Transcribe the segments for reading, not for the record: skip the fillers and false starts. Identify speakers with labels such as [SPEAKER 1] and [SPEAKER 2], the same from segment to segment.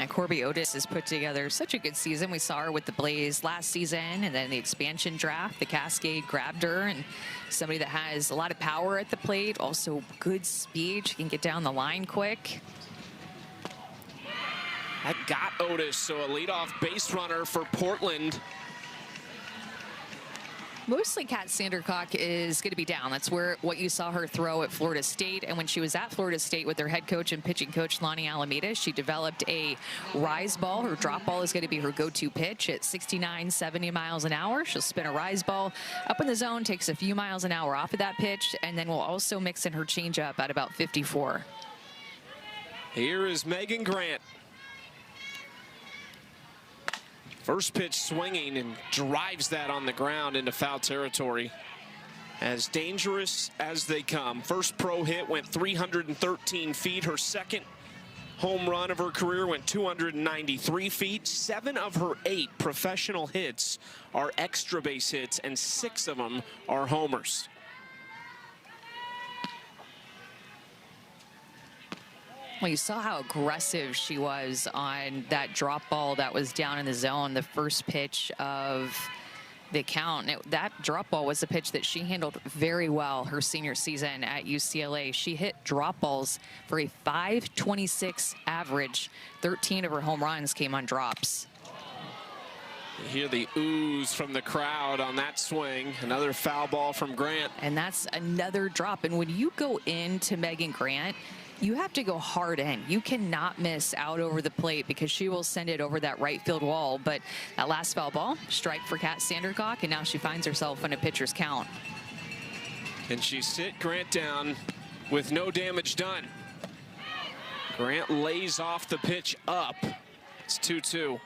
[SPEAKER 1] And Corby Otis has put together such a good season. We saw her with the Blaze last season, and then the expansion draft, the Cascade grabbed her, and somebody that has a lot of power at the plate, also good speed. She can get down the line quick.
[SPEAKER 2] That got Otis, so a leadoff base runner for Portland.
[SPEAKER 1] Mostly Kat Sandercock is going to be down. That's what you saw her throw at Florida State. And when she was at Florida State with their head coach and pitching coach, Lonnie Alameda, she developed a rise ball. Her drop ball is going to be her go-to pitch at 69, 70 miles an hour. She'll spin a rise ball up in the zone, takes a few miles an hour off of that pitch, and then we'll also mix in her changeup at about 54.
[SPEAKER 2] Here is Megan Grant. First pitch swinging and drives that on the ground into foul territory. As dangerous as they come. First pro hit went 313 feet. Her second home run of her career went 293 feet. 7 of her 8 professional hits are extra base hits, and 6 of them are homers.
[SPEAKER 1] Well, you saw how aggressive she was on that drop ball that was down in the zone, the first pitch of the count. That drop ball was a pitch that she handled very well her senior season at UCLA. She hit drop balls for a .526 average. 13 of her home runs came on drops.
[SPEAKER 2] You hear the ooze from the crowd on that swing. Another foul ball from Grant.
[SPEAKER 1] And that's another drop. And when you go into Megan Grant, you have to go hard in. You cannot miss out over the plate because she will send it over that right field wall. But that last foul ball, strike for Kat Sandercock, and now she finds herself in a pitcher's count.
[SPEAKER 2] Can she sit Grant down with no damage done? Grant lays off the pitch up. It's 2-2.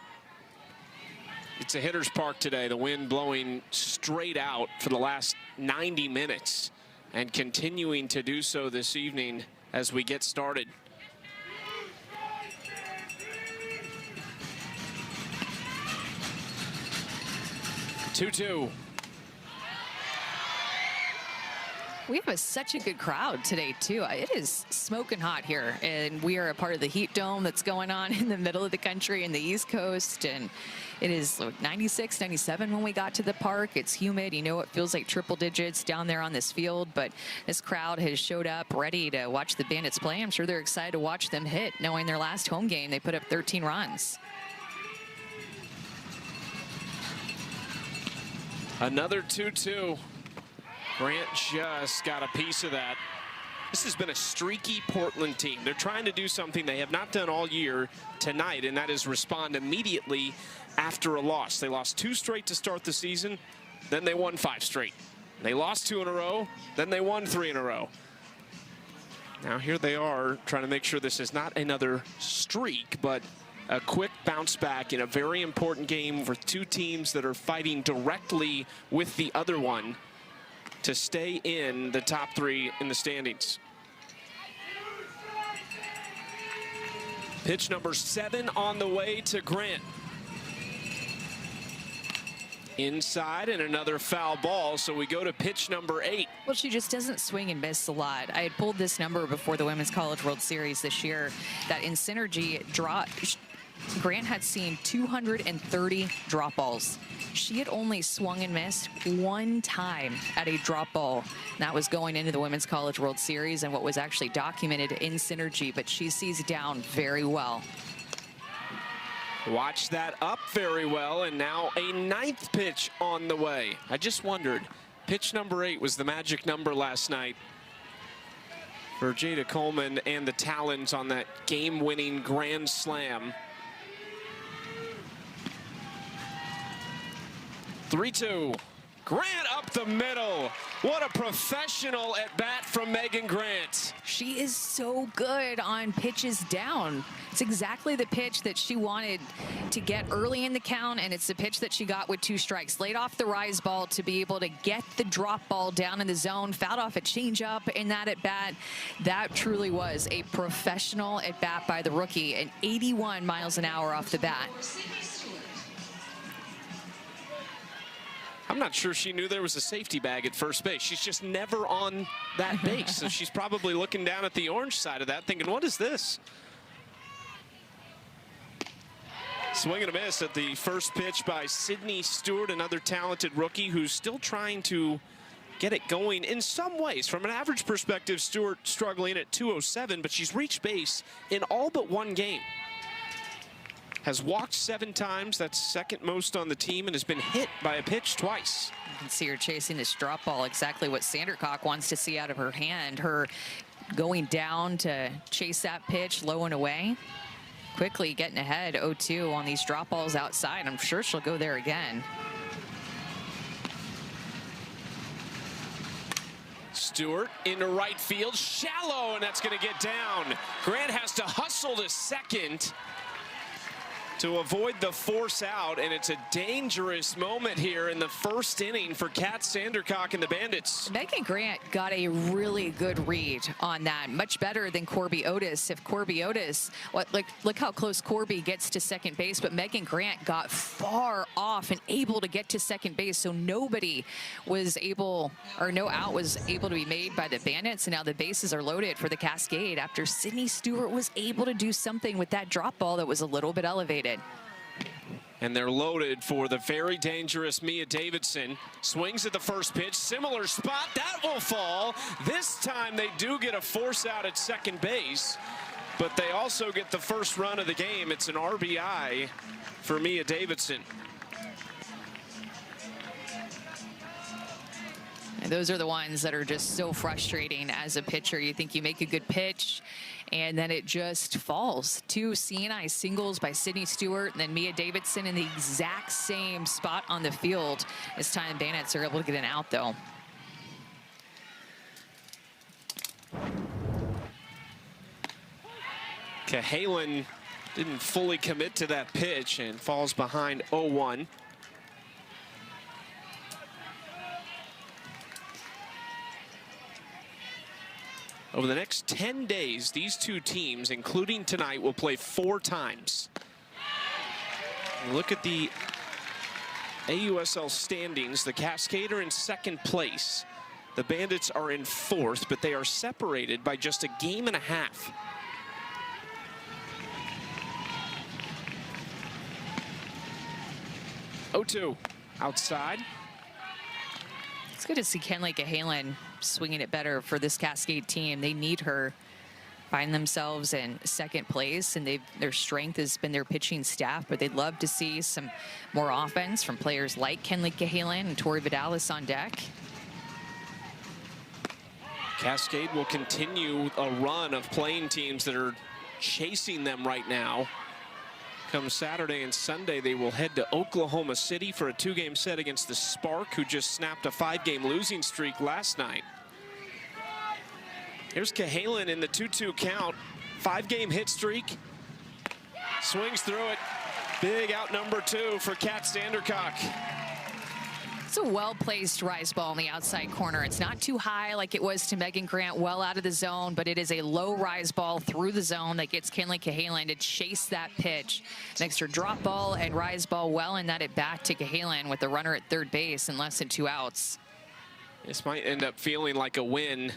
[SPEAKER 2] It's a hitter's park today. The wind blowing straight out for the last 90 minutes and continuing to do so this evening as we get started. Two-two.
[SPEAKER 1] We have such a good crowd today, too. It is smoking hot here, and we are a part of the heat dome that's going on in the middle of the country in the East Coast, and it is 96, 97 when we got to the park. It's humid. You know, it feels like triple digits down there on this field, but this crowd has showed up ready to watch the Bandits play. I'm sure they're excited to watch them hit, knowing their last home game, they put up 13 runs.
[SPEAKER 2] Another 2-2. Grant just got a piece of that. This has been a streaky Portland team. They're trying to do something they have not done all year tonight, and that is respond immediately after a loss. They lost 2 straight to start the season, then they won 5 straight. They lost 2 in a row, then they won 3 in a row. Now here they are trying to make sure this is not another streak, but a quick bounce back in a very important game for 2 teams that are fighting directly with the other one to stay in the top 3 in the standings. Pitch number 7 on the way to Grant. Inside and another foul ball, so we go to pitch number 8.
[SPEAKER 1] Well, she just doesn't swing and miss a lot. I had pulled this number before the Women's College World Series this year, that in synergy Grant had seen 230 drop balls. She had only swung and missed 1 time at a drop ball. That was going into the Women's College World Series and what was actually documented in synergy, but she sees down very well.
[SPEAKER 2] Watch that up very well, and now a 9th pitch on the way. I just wondered, pitch number 8 was the magic number last night for Jada Coleman and the Talons on that game-winning grand slam. 3-2. Grant up the middle. What a professional at bat from Megan Grant.
[SPEAKER 1] She is so good on pitches down. It's exactly the pitch that she wanted to get early in the count, and it's the pitch that she got with 2 strikes. Laid off the rise ball to be able to get the drop ball down in the zone, fouled off a changeup in that at bat. That truly was a professional at bat by the rookie, and 81 miles an hour off the bat.
[SPEAKER 2] I'm not sure she knew there was a safety bag at first base. She's just never on that base. So she's probably looking down at the orange side of that thinking, what is this? Swing and a miss at the first pitch by Sydney Stewart, another talented rookie who's still trying to get it going in some ways. From an average perspective, Stewart struggling at 207, but she's reached base in all but one game. Has walked 7 times, that's second most on the team, and has been hit by a pitch twice.
[SPEAKER 1] You can see her chasing this drop ball, exactly what Sandercock wants to see out of her hand. Her going down to chase that pitch low and away. Quickly getting ahead 0-2 on these drop balls outside. I'm sure she'll go there again.
[SPEAKER 2] Stewart into right field, shallow, and that's going to get down. Grant has to hustle to second to avoid the force out, and it's a dangerous moment here in the first inning for Kat Sandercock and the Bandits.
[SPEAKER 1] Megan Grant got a really good read on that, much better than Corby Otis. If Corby Otis, look how close Corby gets to second base, but Megan Grant got far off and able to get to second base, so nobody was able, or no out was able to be made by the Bandits, and now the bases are loaded for the Cascade after Sydney Stewart was able to do something with that drop ball that was a little bit elevated.
[SPEAKER 2] And they're loaded for the very dangerous Mia Davidson. Swings at the first pitch, similar spot, that will fall. This time they do get a force out at second base, but they also get the first run of the game. It's an RBI for Mia Davidson.
[SPEAKER 1] And those are the ones that are just so frustrating as a pitcher. You think you make a good pitch, and then it just falls. 2 CNI singles by Sydney Stewart, and then Mia Davidson in the exact same spot on the field. This time the Bandits are able to get an out, though.
[SPEAKER 2] Cahalan didn't fully commit to that pitch and falls behind 0-1. Over the next 10 days, these two teams, including tonight, will play 4 times. Look at the AUSL standings. The Cascade are in second place. The Bandits are in 4th, but they are separated by just a game and a half. Oh-2 outside.
[SPEAKER 1] It's good to see Kenley Cahalan swinging it better for this Cascade team. They need her. Find themselves in second place, and their strength has been their pitching staff, but they'd love to see some more offense from players like Kenley Cahalan and Tori Vidalis on deck.
[SPEAKER 2] Cascade will continue a run of playing teams that are chasing them right now. Come Saturday and Sunday, they will head to Oklahoma City for a 2-game set against the Spark, who just snapped a 5-game losing streak last night. Here's Cahalan in the 2-2 count. 5-game hit streak. Swings through it. Big out number 2 for Kat Sandercock.
[SPEAKER 1] It's a well-placed rise ball in the outside corner. It's not too high like it was to Megan Grant, well out of the zone, but it is a low rise ball through the zone that gets Kenley Cahalan to chase that pitch. Next to drop ball and rise ball well, and that it back to Cahalan with the runner at third base and less than 2 outs.
[SPEAKER 2] This might end up feeling like a win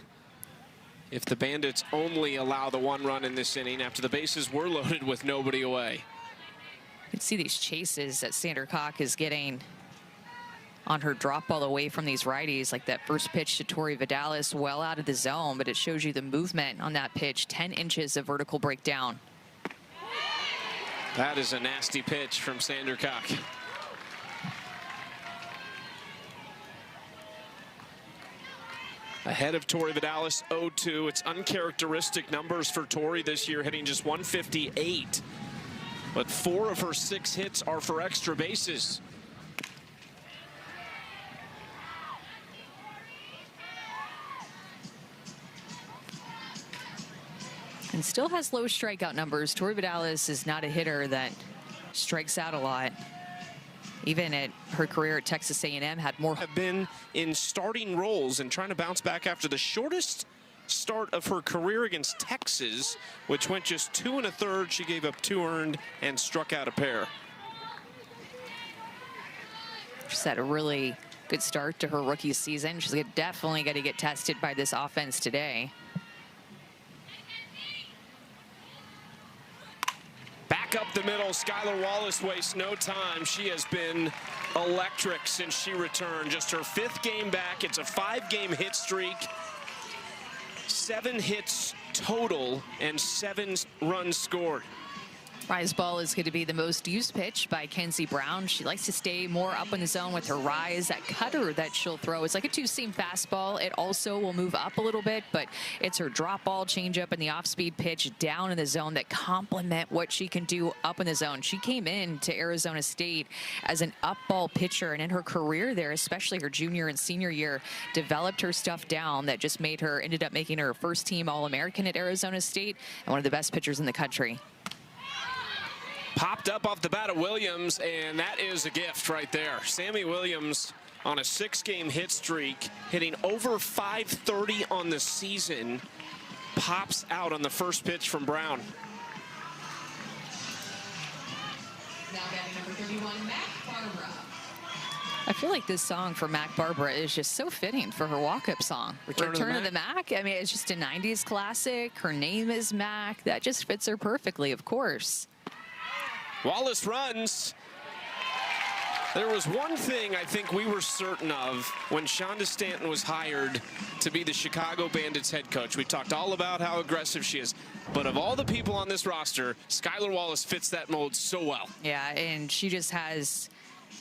[SPEAKER 2] if the Bandits only allow the 1 run in this inning after the bases were loaded with nobody away.
[SPEAKER 1] You can see these chases that Sandercock is getting on her drop ball away from these righties, like that first pitch to Tori Vidalis, well out of the zone, but it shows you the movement on that pitch, 10 inches of vertical breakdown.
[SPEAKER 2] That is a nasty pitch from Sandercock. Ahead of Tori Vidalis, 0-2. It's uncharacteristic numbers for Tori this year, hitting just 158. But 4 of her 6 hits are for extra bases.
[SPEAKER 1] And still has low strikeout numbers. Tori Vidalis is not a hitter that strikes out a lot. Even at her career at Texas A&M, had more.
[SPEAKER 2] Have been in starting roles and trying to bounce back after the shortest start of her career against Texas, which went just 2 1/3. She gave up 2 earned and struck out a pair.
[SPEAKER 1] She's had a really good start to her rookie season. She's definitely going to get tested by this offense today.
[SPEAKER 2] Back up the middle, Skylar Wallace wastes no time. She has been electric since she returned. Just her 5th game back. It's a 5-game hit streak. 7 hits total and 7 runs scored.
[SPEAKER 1] Rise ball is going to be the most used pitch by Kenzie Brown. She likes to stay more up in the zone with her rise. That cutter that she'll throw is like a 2-seam fastball. It also will move up a little bit, but it's her drop ball, changeup, and the off-speed pitch down in the zone that complement what she can do up in the zone. She came in to Arizona State as an up ball pitcher, and in her career there, especially her junior and senior year, developed her stuff down that just ended up making her first-team All-American at Arizona State and one of the best pitchers in the country.
[SPEAKER 2] Popped up off the bat of Williams, and that is a gift right there. Sammy Williams on a 6-game hit streak, hitting over .530 on the season, pops out on the first pitch from Brown.
[SPEAKER 1] Now batting number 31, Mac Barbara. I feel like this song for Mac Barbara is just so fitting for her walk-up song. Return of the Mac. I mean, it's just a 90s classic. Her name is Mac. That just fits her perfectly, of course.
[SPEAKER 2] Wallace runs. There was one thing I think we were certain of when Shonda Stanton was hired to be the Chicago Bandits head coach. We talked all about how aggressive she is, but of all the people on this roster, Skylar Wallace fits that mold so well.
[SPEAKER 1] Yeah, and she just has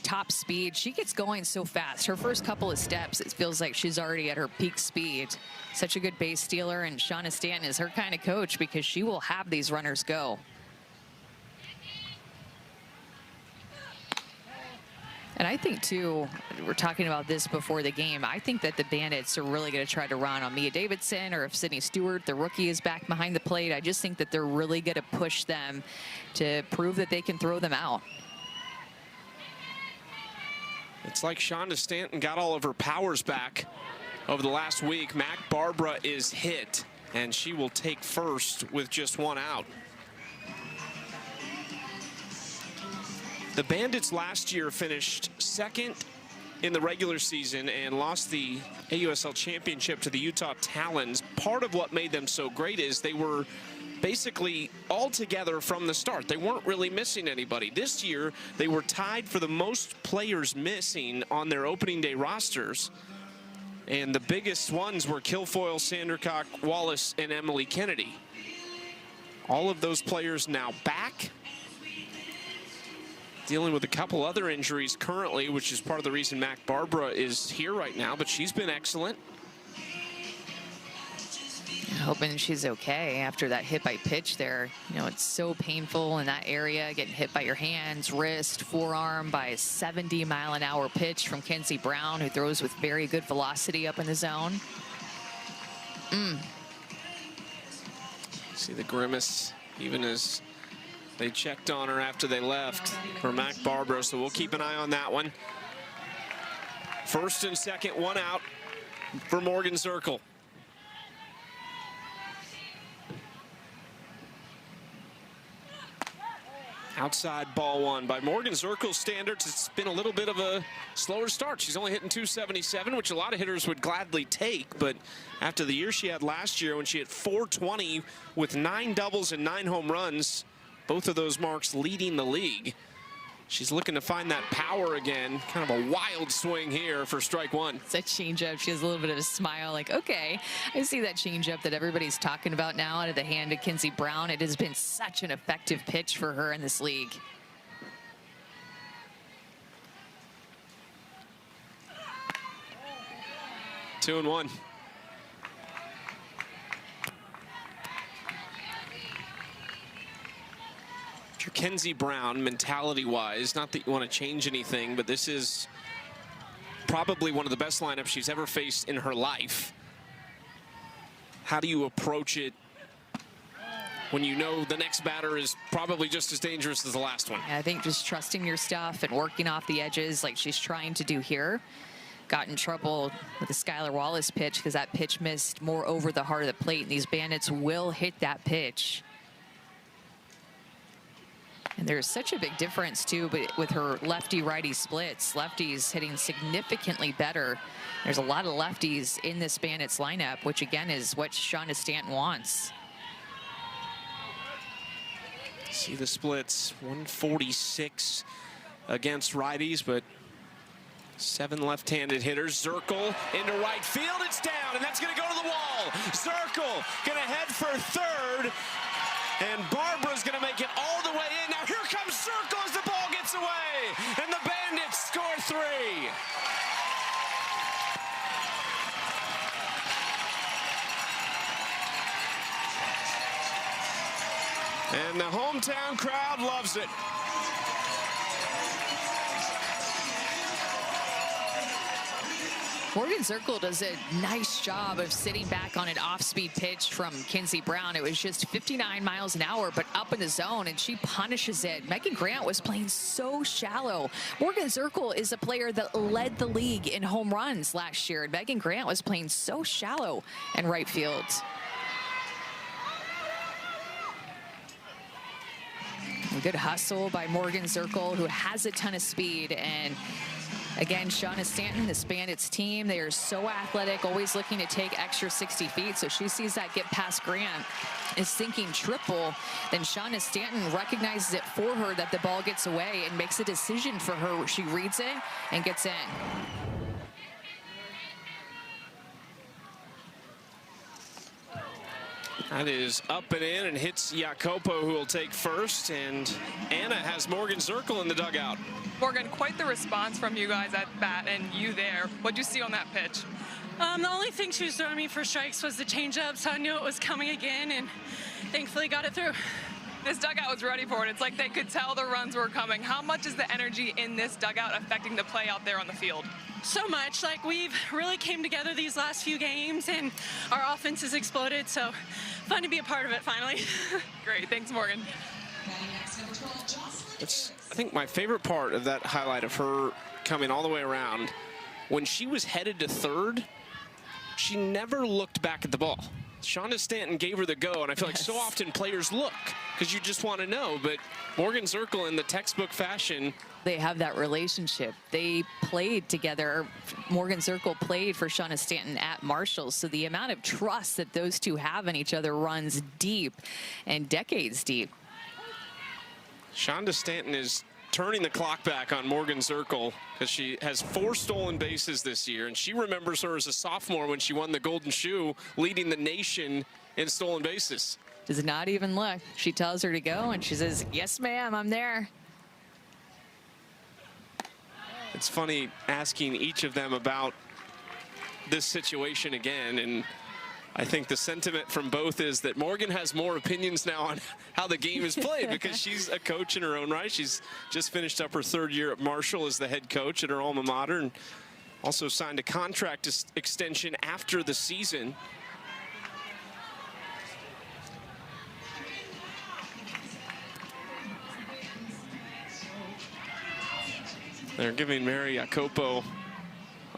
[SPEAKER 1] top speed. She gets going so fast. Her first couple of steps, it feels like she's already at her peak speed. Such a good base stealer, and Shonda Stanton is her kind of coach because she will have these runners go. And I think, too, we're talking about this before the game, I think that the Bandits are really going to try to run on Mia Davidson, or if Sydney Stewart, the rookie, is back behind the plate. I just think that they're really going to push them to prove that they can throw them out.
[SPEAKER 2] It's like Shonda Stanton got all of her powers back over the last week. Mac Barbara is hit, and she will take first with just 1 out. The Bandits last year finished 2nd in the regular season and lost the AUSL championship to the Utah Talons. Part of what made them so great is they were basically all together from the start. They weren't really missing anybody. This year, they were tied for the most players missing on their opening day rosters. And the biggest ones were Kilfoyle, Sandercock, Wallace, and Emily Kennedy. All of those players now back. Dealing with a couple other injuries currently, which is part of the reason Mac Barbara is here right now, but she's been excellent.
[SPEAKER 1] Hoping she's okay after that hit by pitch there. You know, it's so painful in that area, getting hit by your hands, wrist, forearm by a 70-mile-an-hour pitch from Kenzie Brown, who throws with very good velocity up in the zone.
[SPEAKER 2] See the grimace, even as they checked on her after they left for Mac Barbara, so we'll keep an eye on that one. First and second, 1 out for Morgan Zirkle. Outside ball 1. By Morgan Zirkle's standards, it's been a little bit of a slower start. She's only hitting .277, which a lot of hitters would gladly take, but after the year she had last year when she hit .420 with 9 doubles and 9 home runs, both of those marks leading the league. She's looking to find that power again. Kind of a wild swing here for strike 1.
[SPEAKER 1] It's a changeup. She has a little bit of a smile like, okay, I see that changeup that everybody's talking about now out of the hand of Kenzie Brown. It has been such an effective pitch for her in this league.
[SPEAKER 2] Two and 1. Kenzie Brown, mentality-wise, not that you want to change anything, but this is probably one of the best lineups she's ever faced in her life. How do you approach it when you know the next batter is probably just as dangerous as the last one?
[SPEAKER 1] I think just trusting your stuff and working off the edges like she's trying to do here. Got in trouble with the Skylar Wallace pitch because that pitch missed more over the heart of the plate, and these Bandits will hit that pitch. And there's such a big difference, too, but with her lefty-righty splits, lefties hitting significantly better. There's a lot of lefties in this Bandits lineup, which, again, is what Shonda Stanton wants.
[SPEAKER 2] See the splits, 146 against righties, but 7 left-handed hitters. Zirkle into right field, it's down, and that's gonna go to the wall. Zirkle gonna head for third, and Barbara's gonna make it all the way in. Now here comes Zirkle as the ball gets away, and the Bandits score 3. And the hometown crowd loves it.
[SPEAKER 1] Morgan Zirkle does a nice job of sitting back on an off-speed pitch from Kinsey Brown. It was just 59 miles an hour, but up in the zone, and she punishes it. Megan Grant was playing so shallow. Morgan Zirkle is a player that led the league in home runs last year, and Megan Grant was playing so shallow in right field. A good hustle by Morgan Zirkle, who has a ton of speed. And again, Shauna Stanton, this Bandits team, they are so athletic, always looking to take extra 60 feet. So she sees that get past Grant, is thinking triple. Then Shauna Stanton recognizes it for her that the ball gets away and makes a decision for her. She reads it and gets in.
[SPEAKER 2] That is up and in and hits Jacopo, who will take first. And Anna has Morgan Zirkle in the dugout.
[SPEAKER 3] Morgan, quite the response from you guys at bat and you there. What'd you see on that pitch?
[SPEAKER 4] The only thing she was throwing me for strikes was the changeup, so I knew it was coming again, and thankfully got it through.
[SPEAKER 3] This dugout was ready for it. It's like they could tell the runs were coming. How much is the energy in this dugout affecting the play out there on the field?
[SPEAKER 4] So much. Like, we've really came together these last few games, and our offense has exploded, so fun to be a part of it finally.
[SPEAKER 3] Great. Thanks, Morgan.
[SPEAKER 2] It's, I think, my favorite part of that highlight of her coming all the way around. When she was headed to third, she never looked back at the ball. Shauna Stanton gave her the go, and I feel like so often players look because you just want to know. But Morgan Zirkle, in the textbook fashion,
[SPEAKER 1] they have that relationship. They played together. Morgan Zirkle played for Shauna Stanton at Marshall. So the amount of trust that those two have in each other runs deep and decades deep.
[SPEAKER 2] Shauna Stanton is turning the clock back on Morgan Zirkle because she has 4 stolen bases this year, and she remembers her as a sophomore when she won the Golden Shoe, leading the nation in stolen bases.
[SPEAKER 1] Does not even look. She tells her to go, and she says, "Yes, ma'am, I'm there."
[SPEAKER 2] It's funny asking each of them about this situation again, and I think the sentiment from both is that Morgan has more opinions now on how the game is played because she's a coach in her own right. She's just finished up her 3rd year at Marshall as the head coach at her alma mater, and also signed a contract extension after the season. They're giving Mary Jacopo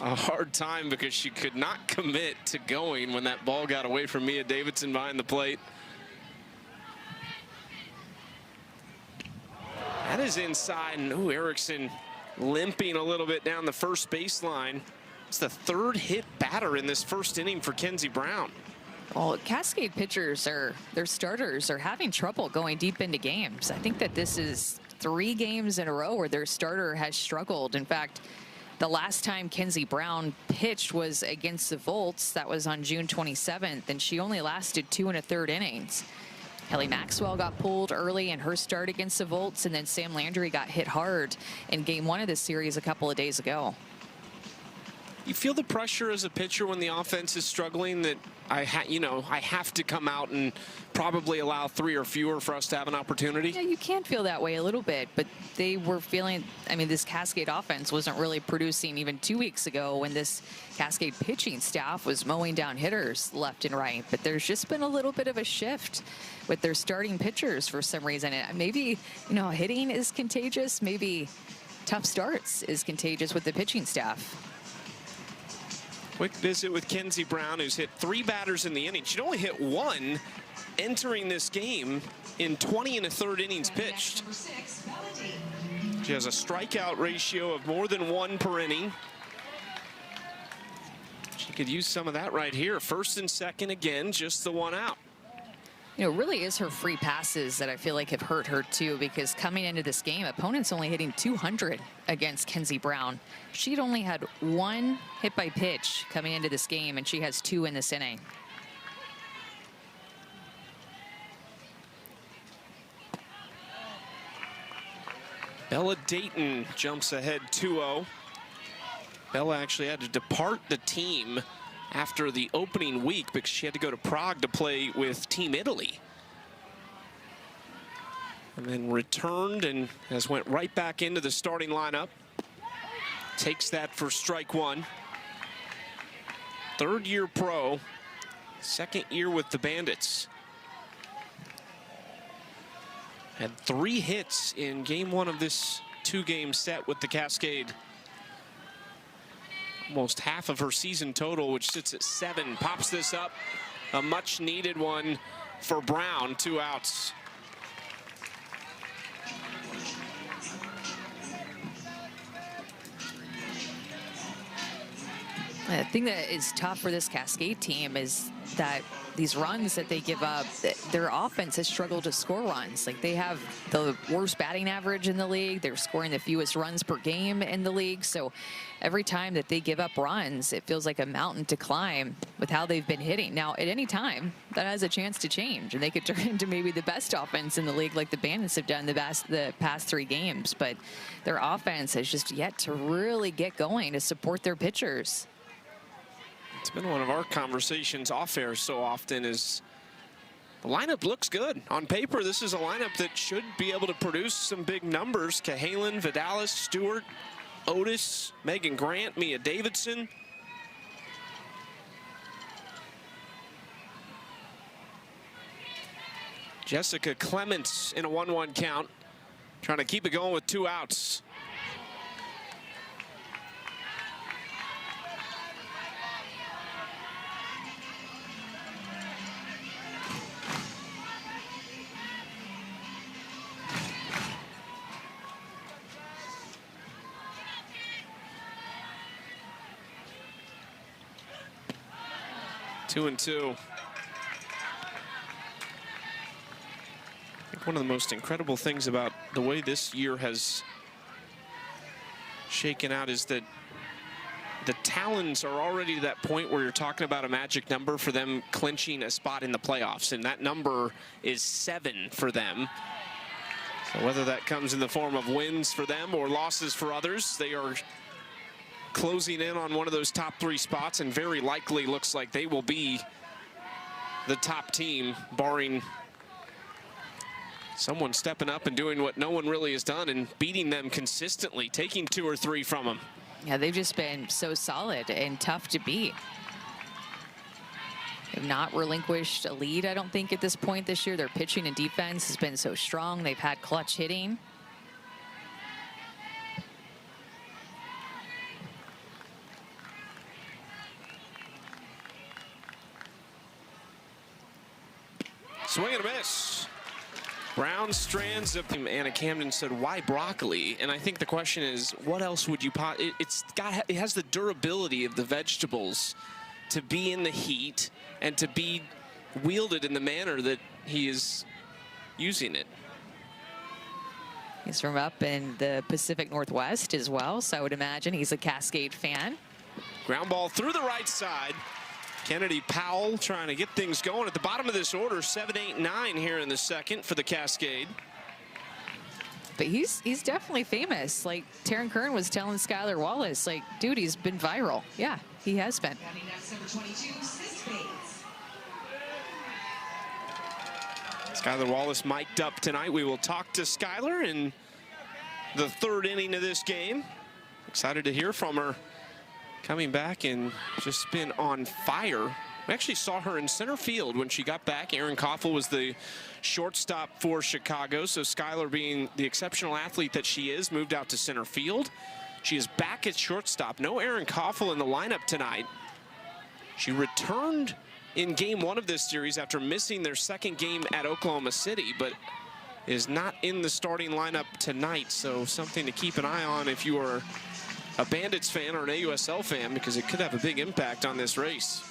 [SPEAKER 2] a hard time because she could not commit to going when that ball got away from Mia Davidson behind the plate. That is inside, and ooh, Erickson limping a little bit down the first baseline. It's the 3rd hit batter in this first inning for Kinsey Brown.
[SPEAKER 1] Well, Cascade pitchers, their starters are having trouble going deep into games. I think that this is 3 games in a row where their starter has struggled. In fact, the last time Kinsey Brown pitched was against the Volts. That was on June 27th, and she only lasted 2 1/3 innings. Kelly Maxwell got pulled early in her start against the Volts, and then Sam Landry got hit hard in game 1 of this series a couple of days ago.
[SPEAKER 2] You feel the pressure as a pitcher when the offense is struggling that I have to come out and probably allow 3 or fewer for us to have an opportunity?
[SPEAKER 1] Yeah, you can feel that way a little bit, but they were feeling, I mean, this Cascade offense wasn't really producing even 2 weeks ago when this Cascade pitching staff was mowing down hitters left and right. But there's just been a little bit of a shift with their starting pitchers for some reason. And maybe, hitting is contagious. Maybe tough starts is contagious with the pitching staff.
[SPEAKER 2] Quick visit with Kinsey Brown, who's hit 3 batters in the inning. She'd only hit 1 entering this game in 20 1/3 innings pitched. She has a strikeout ratio of more than 1 per inning. She could use some of that right here. 1st and 2nd again, just the 1 out.
[SPEAKER 1] You know, really is her free passes that I feel like have hurt her too, because coming into this game, opponents only hitting 200 against Kenzie Brown. She'd only had 1 hit by pitch coming into this game, and she has 2 in this inning.
[SPEAKER 2] Bella Dayton jumps ahead 2-0. Bella actually had to depart the team after the opening week because she had to go to Prague to play with Team Italy. And then returned and has went right back into the starting lineup. Takes that for strike 1. 3rd-year pro, 2nd year with the Bandits. Had 3 hits in game 1 of this 2-game set with the Cascade. Almost half of her season total, which sits at 7. Pops this up. A much needed one for Brown. 2 outs.
[SPEAKER 1] The thing that is tough for this Cascade team is that these runs that they give up, their offense has struggled to score runs. Like, they have the worst batting average in the league. They're scoring the fewest runs per game in the league. So every time that they give up runs, it feels like a mountain to climb with how they've been hitting. Now, at any time, that has a chance to change, and they could turn into maybe the best offense in the league like the Bandits have done the past 3 games. But their offense has just yet to really get going to support their pitchers.
[SPEAKER 2] It's been one of our conversations off air so often is the lineup looks good. On paper, this is a lineup that should be able to produce some big numbers. Cahalan, Vidalis, Stewart, Otis, Megan Grant, Mia Davidson. Jessica Clements in a 1-1 count, trying to keep it going with 2 outs. Two and 2. I think one of the most incredible things about the way this year has shaken out is that the Talons are already to that point where you're talking about a magic number for them clinching a spot in the playoffs, and that number is 7 for them. So whether that comes in the form of wins for them or losses for others, they are closing in on one of those top 3 spots, and very likely looks like they will be the top team, barring someone stepping up and doing what no one really has done and beating them consistently, taking 2 or 3 from them.
[SPEAKER 1] Yeah, they've just been so solid and tough to beat. They've not relinquished a lead, I don't think, at this point this year. Their pitching and defense has been so strong. They've had clutch hitting.
[SPEAKER 2] Swing and a miss. Brown strands up. Anna Camden said, why broccoli? And I think the question is, what else would you pot? It has the durability of the vegetables to be in the heat and to be wielded in the manner that he is using it.
[SPEAKER 1] He's from up in the Pacific Northwest as well, so I would imagine he's a Cascade fan.
[SPEAKER 2] Ground ball through the right side. Kennedy Powell trying to get things going at the bottom of this order. 7, 8, 9 here in the 2nd for the Cascade.
[SPEAKER 1] But he's definitely famous. Like Taryn Kern was telling Skylar Wallace, like, dude, he's been viral. Yeah, he has been.
[SPEAKER 2] Skylar Wallace mic'd up tonight. We will talk to Skylar in the 3rd inning of this game. Excited to hear from her. Coming back and just been on fire. We actually saw her in center field when she got back. Erin Koffel was the shortstop for Chicago. So Skylar, being the exceptional athlete that she is, moved out to center field. She is back at shortstop. No Erin Koffel in the lineup tonight. She returned in game 1 of this series after missing their 2nd game at Oklahoma City, but is not in the starting lineup tonight. So something to keep an eye on if you are a Bandits fan or an AUSL fan, because it could have a big impact on this race.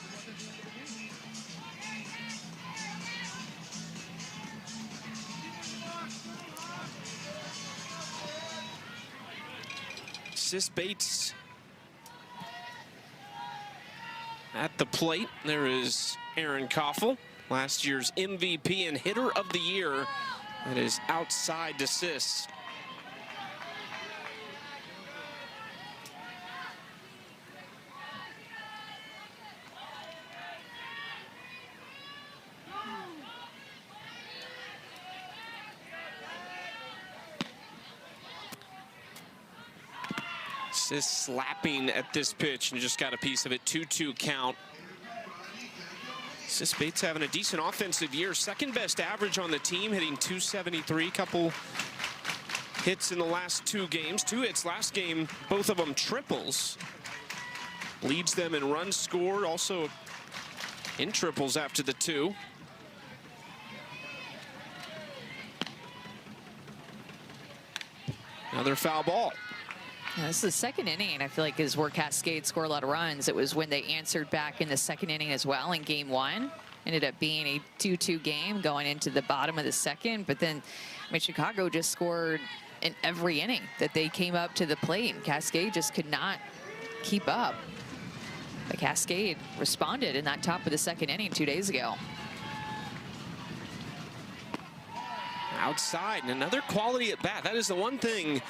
[SPEAKER 2] Sis Bates at the plate. There is Aaron Koffel, last year's MVP and hitter of the year. That is outside to Sis. Sis slapping at this pitch and just got a piece of it. 2-2 count. Sis Bates having a decent offensive year. Second best average on the team, hitting .273. Couple hits in the last 2 games. 2 hits last game, both of them triples. Leads them in runs scored, also in triples after the 2. Another foul ball.
[SPEAKER 1] Yeah, this is the second inning, I feel like, is where Cascade scored a lot of runs. It was when they answered back in the second inning as well in game 1. Ended up being a 2-2 game going into the bottom of the second. But then, I mean, Chicago just scored in every inning that they came up to the plate, and Cascade just could not keep up. But Cascade responded in that top of the second inning 2 days ago.
[SPEAKER 2] Outside, and another quality at bat. That is the one thing.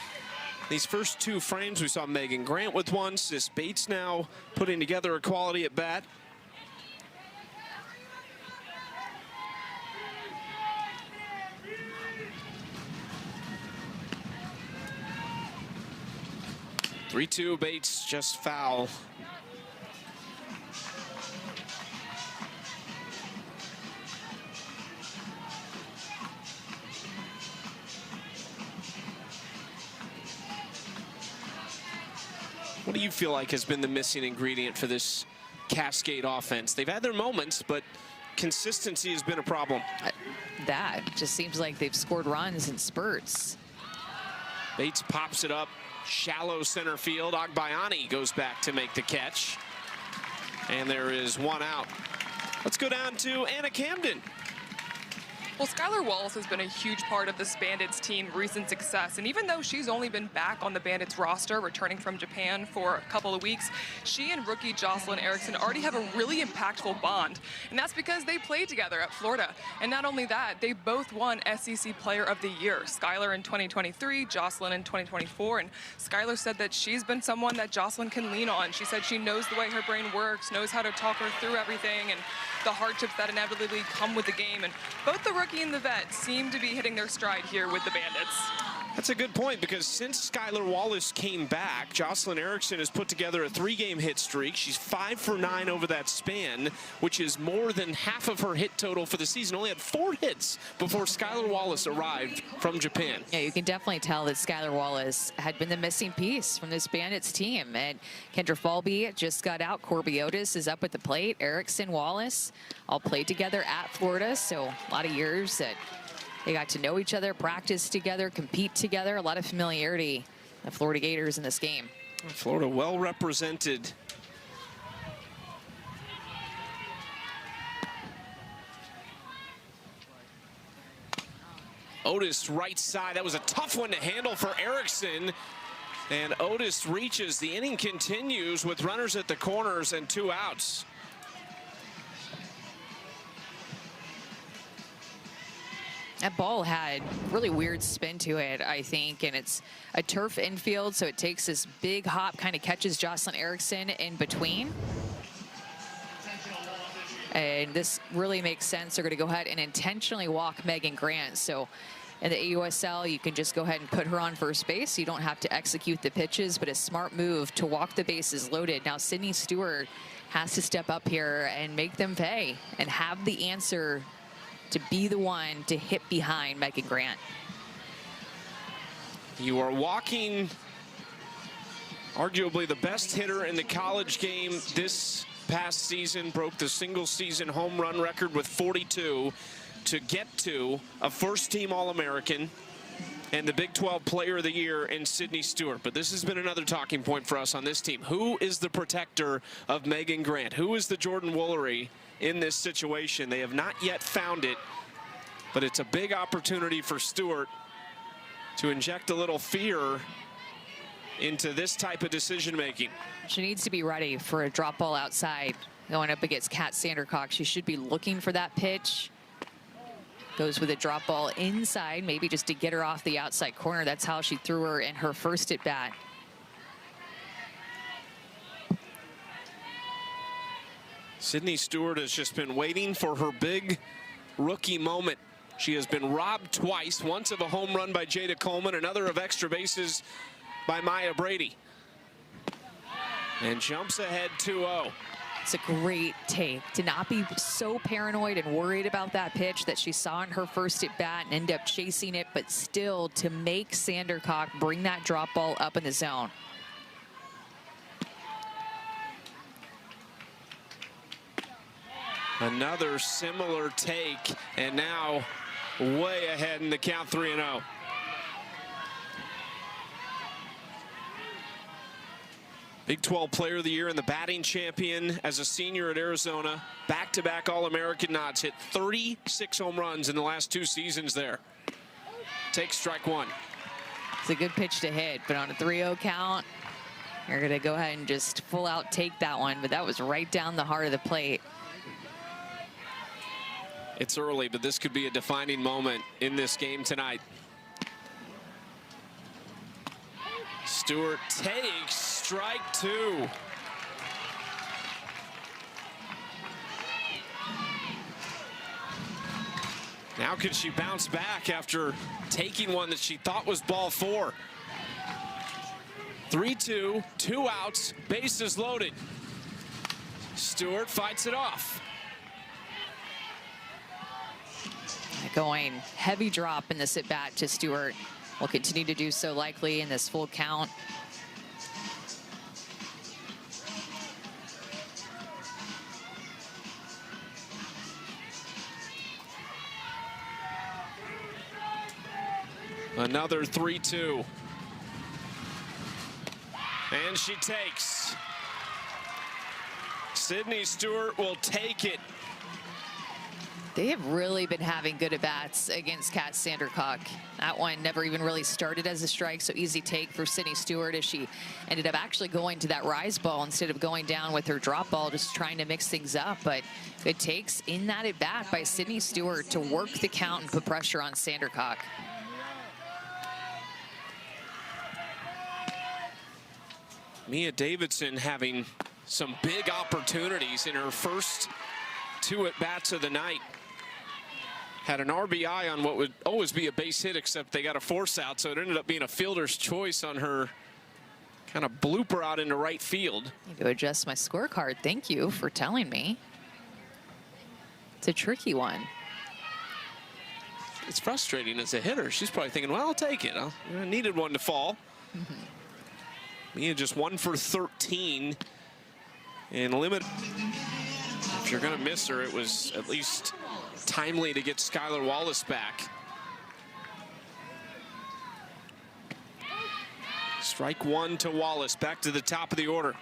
[SPEAKER 2] These first 2 frames, we saw Megan Grant with one. Sis Bates now putting together a quality at bat. (3-2) Bates just foul. What do you feel like has been the missing ingredient for this Cascade offense? They've had their moments, but consistency has been a problem.
[SPEAKER 1] That just seems like they've scored runs in spurts.
[SPEAKER 2] Bates pops it up, shallow center field. Agbayani goes back to make the catch. And there is one out. Let's go down to Anna Camden.
[SPEAKER 3] Well, Skylar Wallace has been a huge part of this Bandits team recent success, and even though she's only been back on the Bandits roster, returning from Japan for a couple of weeks, she and rookie Jocelyn Erickson already have a really impactful bond, and that's because they played together at Florida. And not only that, they both won SEC Player of the Year, Skylar in 2023, Jocelyn in 2024, and Skylar said that she's been someone that Jocelyn can lean on. She said she knows the way her brain works, knows how to talk her through everything, and the hardships that inevitably come with the game. And both the rookie and the vet seem to be hitting their stride here with the Bandits.
[SPEAKER 2] That's a good point, because since Skylar Wallace came back, Jocelyn Erickson has put together a 3-game hit streak. She's 5 for 9 over that span, which is more than half of her hit total for the season. Only had 4 hits before Skylar Wallace arrived from Japan.
[SPEAKER 1] Yeah, you can definitely tell that Skylar Wallace had been the missing piece from this Bandits team. And Kendra Falby just got out. Corby Otis is up at the plate. Erickson, Wallace all played together at Florida, so a lot of years that they got to know each other, practice together, compete together. A lot of familiarity, the Florida Gators in this game.
[SPEAKER 2] Florida well represented. Otis right side. That was a tough one to handle for Erickson. And Otis reaches. The inning continues with runners at the corners and 2 outs.
[SPEAKER 1] That ball had really weird spin to it, I think, and it's a turf infield, so it takes this big hop, kind of catches Jocelyn Erickson in between. And this really makes sense. They're going to go ahead and intentionally walk Megan Grant. So in the AUSL, you can just go ahead and put her on first base. You don't have to execute the pitches, but a smart move to walk the bases loaded. Now Sydney Stewart has to step up here and make them pay and have the answer to be the one to hit behind Megan Grant.
[SPEAKER 2] You are walking arguably the best hitter in the college game this past season, broke the single season home run record with 42 to get to a first-team All-American and the Big 12 Player of the Year in Sydney Stewart. But this has been another talking point for us on this team. Who is the protector of Megan Grant? Who is the Jordan Woolery in this situation? They have not yet found it, but it's a big opportunity for Stewart to inject a little fear into this type of decision making.
[SPEAKER 1] She needs to be ready for a drop ball outside going up against Kat Sandercock. She should be looking for that pitch. Goes with a drop ball inside, maybe just to get her off the outside corner. That's how she threw her in her first at bat.
[SPEAKER 2] Sydney Stewart has just been waiting for her big rookie moment. She has been robbed twice, once of a home run by Jada Coleman, another of extra bases by Maya Brady. And jumps ahead 2-0.
[SPEAKER 1] It's a great take to not be so paranoid and worried about that pitch that she saw in her first at bat and end up chasing it, but still to make Sandercock bring that drop ball up in the zone.
[SPEAKER 2] Another similar take, and now way ahead in the count, 3-0. Big 12 Player of the Year and the batting champion as a senior at Arizona. Back-to-back All-American nods, hit 36 home runs in the last 2 seasons there. Takes strike one.
[SPEAKER 1] It's a good pitch to hit, but on a 3-0 count, you're going to go ahead and just full out take that one, but that was right down the heart of the plate.
[SPEAKER 2] It's early, but this could be a defining moment in this game tonight. Stewart takes strike two. Now could she bounce back after taking one that she thought was ball 4? 3-2, 2 outs, bases loaded. Stewart fights it off.
[SPEAKER 1] Going heavy drop in this at bat to Stewart. Will continue to do so likely in this full count.
[SPEAKER 2] Another 3-2. And she takes. Sydney Stewart will take it.
[SPEAKER 1] They have really been having good at-bats against Kat Sandercock. That one never even really started as a strike, so easy take for Sydney Stewart as she ended up actually going to that rise ball instead of going down with her drop ball, just trying to mix things up. But good takes in that at-bat by Sydney Stewart to work the count and put pressure on Sandercock.
[SPEAKER 2] Mia Davidson having some big opportunities in her first 2 at-bats of the night. Had an RBI on what would always be a base hit, except they got a force out, so it ended up being a fielder's choice on her kind of blooper out into right field.
[SPEAKER 1] I need to adjust my scorecard. Thank you for telling me. It's a tricky one.
[SPEAKER 2] It's frustrating as a hitter. She's probably thinking, well, I'll take it. I needed one to fall. Mia just 1 for 13 and limit. If you're going to miss her, it was at least timely to get Skylar Wallace back. Strike 1 to Wallace, back to the top of the order.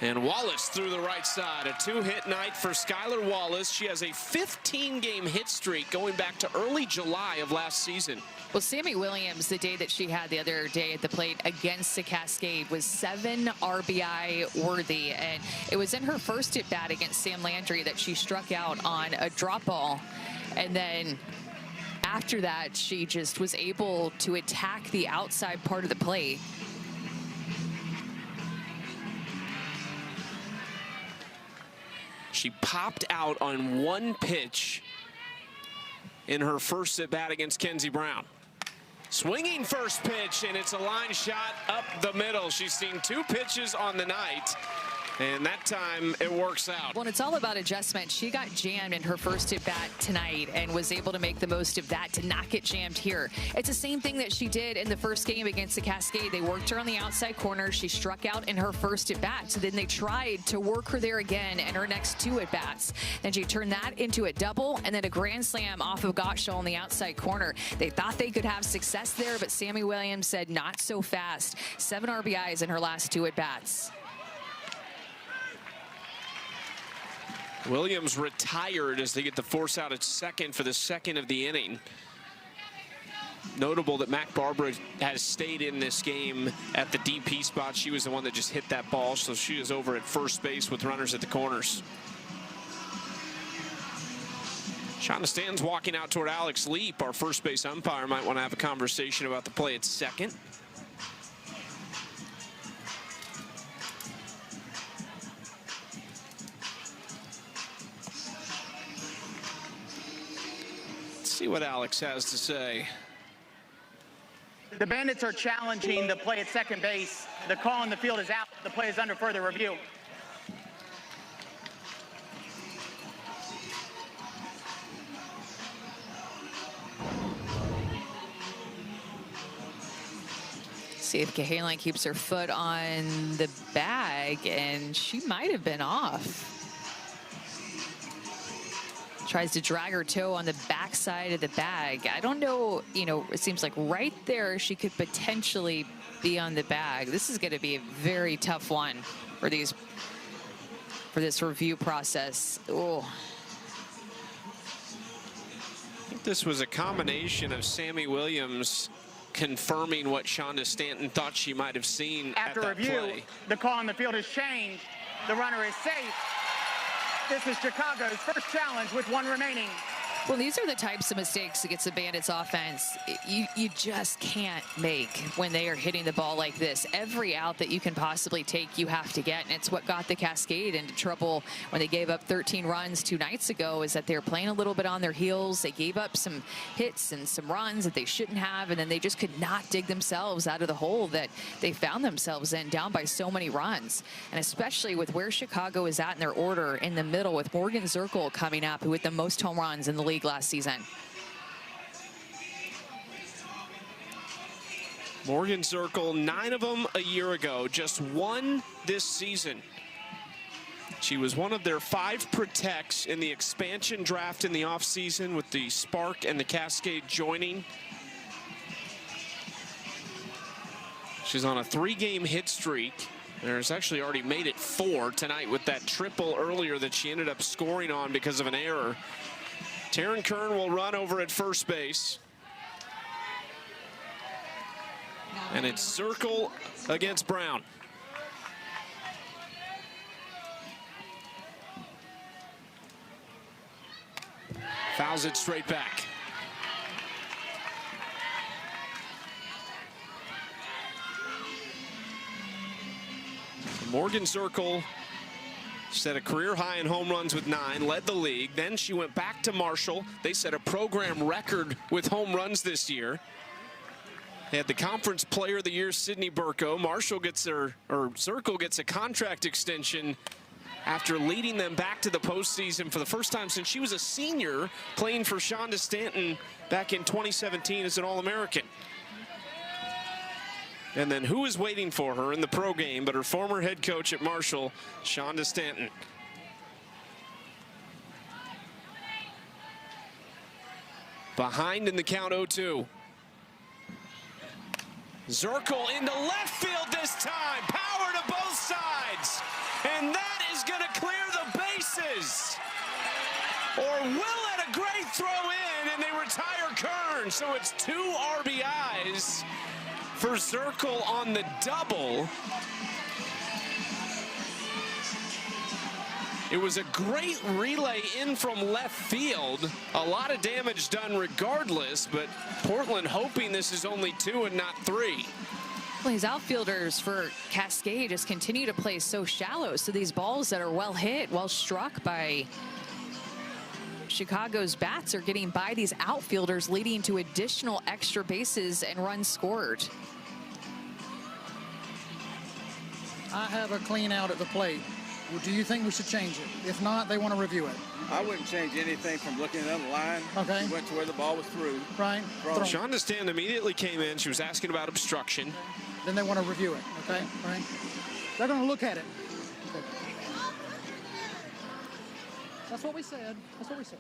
[SPEAKER 2] And Wallace through the right side. A 2-hit night for Skylar Wallace. She has a 15-game hit streak going back to early July of last season.
[SPEAKER 1] Well, Sammy Williams, the day that she had the other day at the plate against the Cascade, was 7 RBI worthy. And it was in her first at bat against Sam Landry that she struck out on a drop ball. And then after that, she just was able to attack the outside part of the plate.
[SPEAKER 2] She popped out on 1 pitch in her first at bat against Kenzie Brown. Swinging first pitch, and it's a line shot up the middle. She's seen 2 pitches on the night, And that time it works out.
[SPEAKER 1] Well, it's all about adjustment. She got jammed in her first at bat tonight and was able to make the most of that to not get jammed here. It's the same thing that she did in the first game against the Cascade. They worked her on the outside corner. She struck out in her first at bat. So then they tried to work her there again in her next 2 at bats. Then she turned that into a double and then a grand slam off of Gottschall on the outside corner. They thought they could have success there, but Sammy Williams said not so fast. 7 RBIs in her last 2 at bats.
[SPEAKER 2] Williams retired as they get the force out at second for the second of the inning. Notable that Mac Barbara has stayed in this game at the DP spot. She was the one that just hit that ball, so she is over at first base with runners at the corners. Shonda Stanton's walking out toward Alex Leap. Our first base umpire might want to have a conversation about the play at second. See what Alex has to say.
[SPEAKER 5] The Bandits are challenging the play at second base. The call on the field is out. The play is under further review.
[SPEAKER 1] See if Cahalan keeps her foot on the bag, and she might have been off. Tries to drag her toe on the backside of the bag. I don't know, you know, it seems like right there she could potentially be on the bag. This is going to be a very tough one for this review process. Oh.
[SPEAKER 2] I think this was a combination of Sammy Williams confirming what Shonda Stanton thought she might have seen
[SPEAKER 5] after
[SPEAKER 2] at that
[SPEAKER 5] review.
[SPEAKER 2] play.
[SPEAKER 5] The call on the field has changed. The runner is safe. This is Chicago's first challenge with 1 remaining.
[SPEAKER 1] Well, these are the types of mistakes against the Bandits offense you just can't make when they are hitting the ball like this. Every out that you can possibly take, you have to get. And it's what got the Cascade into trouble when they gave up 13 runs 2 nights ago, is that they're playing a little bit on their heels. They gave up some hits and some runs that they shouldn't have, and then they just could not dig themselves out of the hole that they found themselves in, down by so many runs. And especially with where Chicago is at in their order in the middle, with Morgan Zirkle coming up, who had the most home runs in the league last season.
[SPEAKER 2] Morgan Zirkle, 9 of them a year ago, just 1 this season. She was one of their 5 protects in the expansion draft in the offseason, with the Spark and the Cascade joining. She's on a 3-game hit streak. There's actually already made it 4 tonight with that triple earlier that she ended up scoring on because of an error. Taryn Kern will run over at first base. And it's Zirkle against Brown. Fouls it straight back. Morgan Zirkle set a career high in home runs with 9, led the league. Then she went back to Marshall. They set a program record with home runs this year. They had the Conference Player of the Year, Sydney Burko. Zirkle gets a contract extension after leading them back to the postseason for the first time since she was a senior, playing for Shonda Stanton back in 2017 as an All-American. And then who is waiting for her in the pro game but her former head coach at Marshall, Shonda Stanton. Behind in the count, 0-2. Zirkle into left field this time. Power to both sides. And that is going to clear the bases. Or will it? A great throw in, and they retire Kern. So it's 2 RBIs for Zirkle on the double. It was a great relay in from left field. A lot of damage done regardless, but Portland hoping this is only 2 and not 3.
[SPEAKER 1] Well, these outfielders for Cascade just continue to play so shallow. So these balls that are well hit, well struck by Chicago's bats are getting by these outfielders, leading to additional extra bases and runs scored.
[SPEAKER 6] I have a clean out at the plate. Well, do you think we should change it? If not, they want to review it.
[SPEAKER 7] I wouldn't change anything from looking at the line.
[SPEAKER 6] Okay.
[SPEAKER 7] She went to where the ball was through.
[SPEAKER 6] Right.
[SPEAKER 2] Shonda Stanton immediately came in. She was asking about obstruction.
[SPEAKER 6] Okay. Then they want to review it. Okay. Right. They're going to look at it. Okay. That's what we said. That's what we said.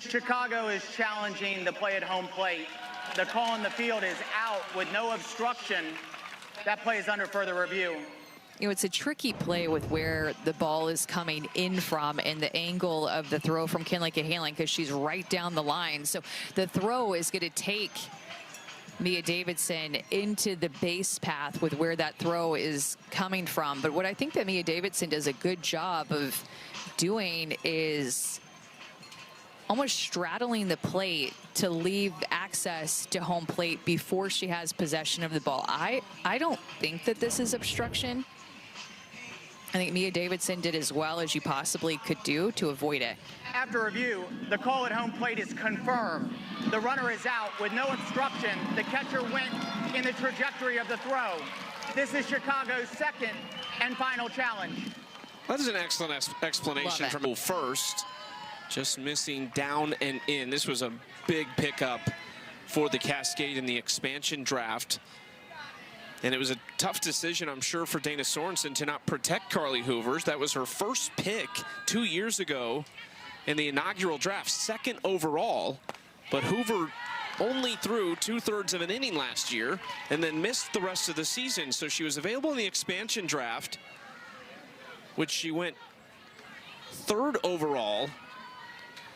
[SPEAKER 5] Chicago is challenging the play at home plate. The call on the field is out with no obstruction. That play is under further review.
[SPEAKER 1] You know, it's a tricky play with where the ball is coming in from and the angle of the throw from Kinley Cahalan, because she's right down the line. So the throw is going to take Mia Davidson into the base path with where that throw is coming from. But what I think that Mia Davidson does a good job of doing is almost straddling the plate to leave access to home plate before she has possession of the ball. I don't think that this is obstruction. I think Mia Davidson did as well as you possibly could do to avoid it.
[SPEAKER 5] After review, the call at home plate is confirmed. The runner is out with no obstruction. The catcher went in the trajectory of the throw. This is Chicago's second and final challenge.
[SPEAKER 2] That is an excellent explanation from first. Just missing down and in. This was a big pickup for the Cascade in the expansion draft. And it was a tough decision, I'm sure, for Dana Sorensen to not protect Carly Hoover. That was her first pick 2 years ago in the inaugural draft, second overall. But Hoover only threw 2/3 of an inning last year and then missed the rest of the season. So she was available in the expansion draft, which she went 3rd overall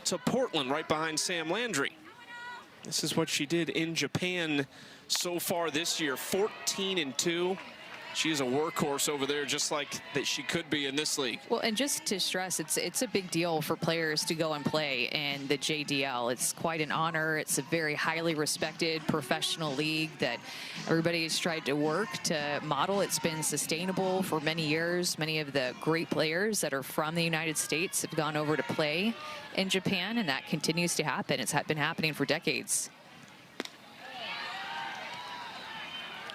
[SPEAKER 2] to Portland, right behind Sam Landry. This is what she did in Japan so far this year, 14-2. She is a workhorse over there, just like that she could be in this league.
[SPEAKER 1] Well, and just to stress, it's a big deal for players to go and play in the JDL. It's quite an honor. It's a very highly respected professional league that everybody has tried to work to model. It's been sustainable for many years. Many of the great players that are from the United States have gone over to play in Japan, and that continues to happen. It's been happening for decades.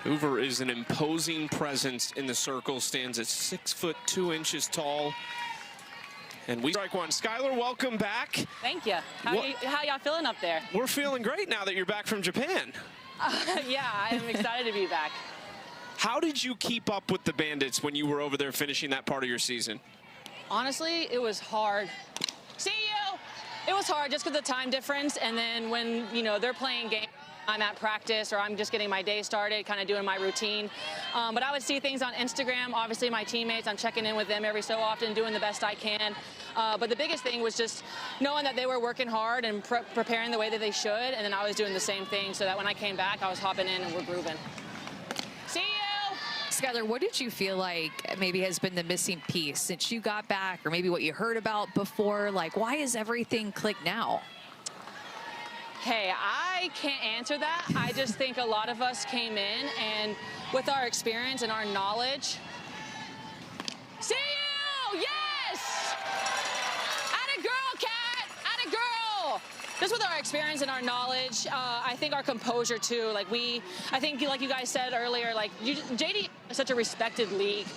[SPEAKER 2] Hoover is an imposing presence in the circle, stands at 6'2" tall. And we strike one. Skylar, welcome back.
[SPEAKER 8] Thank you. How y'all feeling up there?
[SPEAKER 2] We're feeling great now that you're back from Japan.
[SPEAKER 8] Yeah, I'm excited to be back.
[SPEAKER 2] How did you keep up with the Bandits when you were over there finishing that part of your season?
[SPEAKER 8] Honestly, it was hard. See you! It was hard just because of the time difference, and then when, you know, they're playing games, I'm at practice or I'm just getting my day started, kind of doing my routine. But I would see things on Instagram. Obviously, my teammates, I'm checking in with them every so often, doing the best I can. But the biggest thing was just knowing that they were working hard and preparing the way that they should, and then I was doing the same thing so that when I came back, I was hopping in and we're grooving. See you!
[SPEAKER 1] Skylar, what did you feel like maybe has been the missing piece since you got back, or maybe what you heard about before? Like, why is everything clicked now?
[SPEAKER 8] Hey, I can't answer that. I just think a lot of us came in, and with our experience and our knowledge. See you! Yes! Atta girl, Kat! Atta girl! Just with our experience and our knowledge, I think our composure too. Like I think like you guys said earlier, like JD is such a respected league.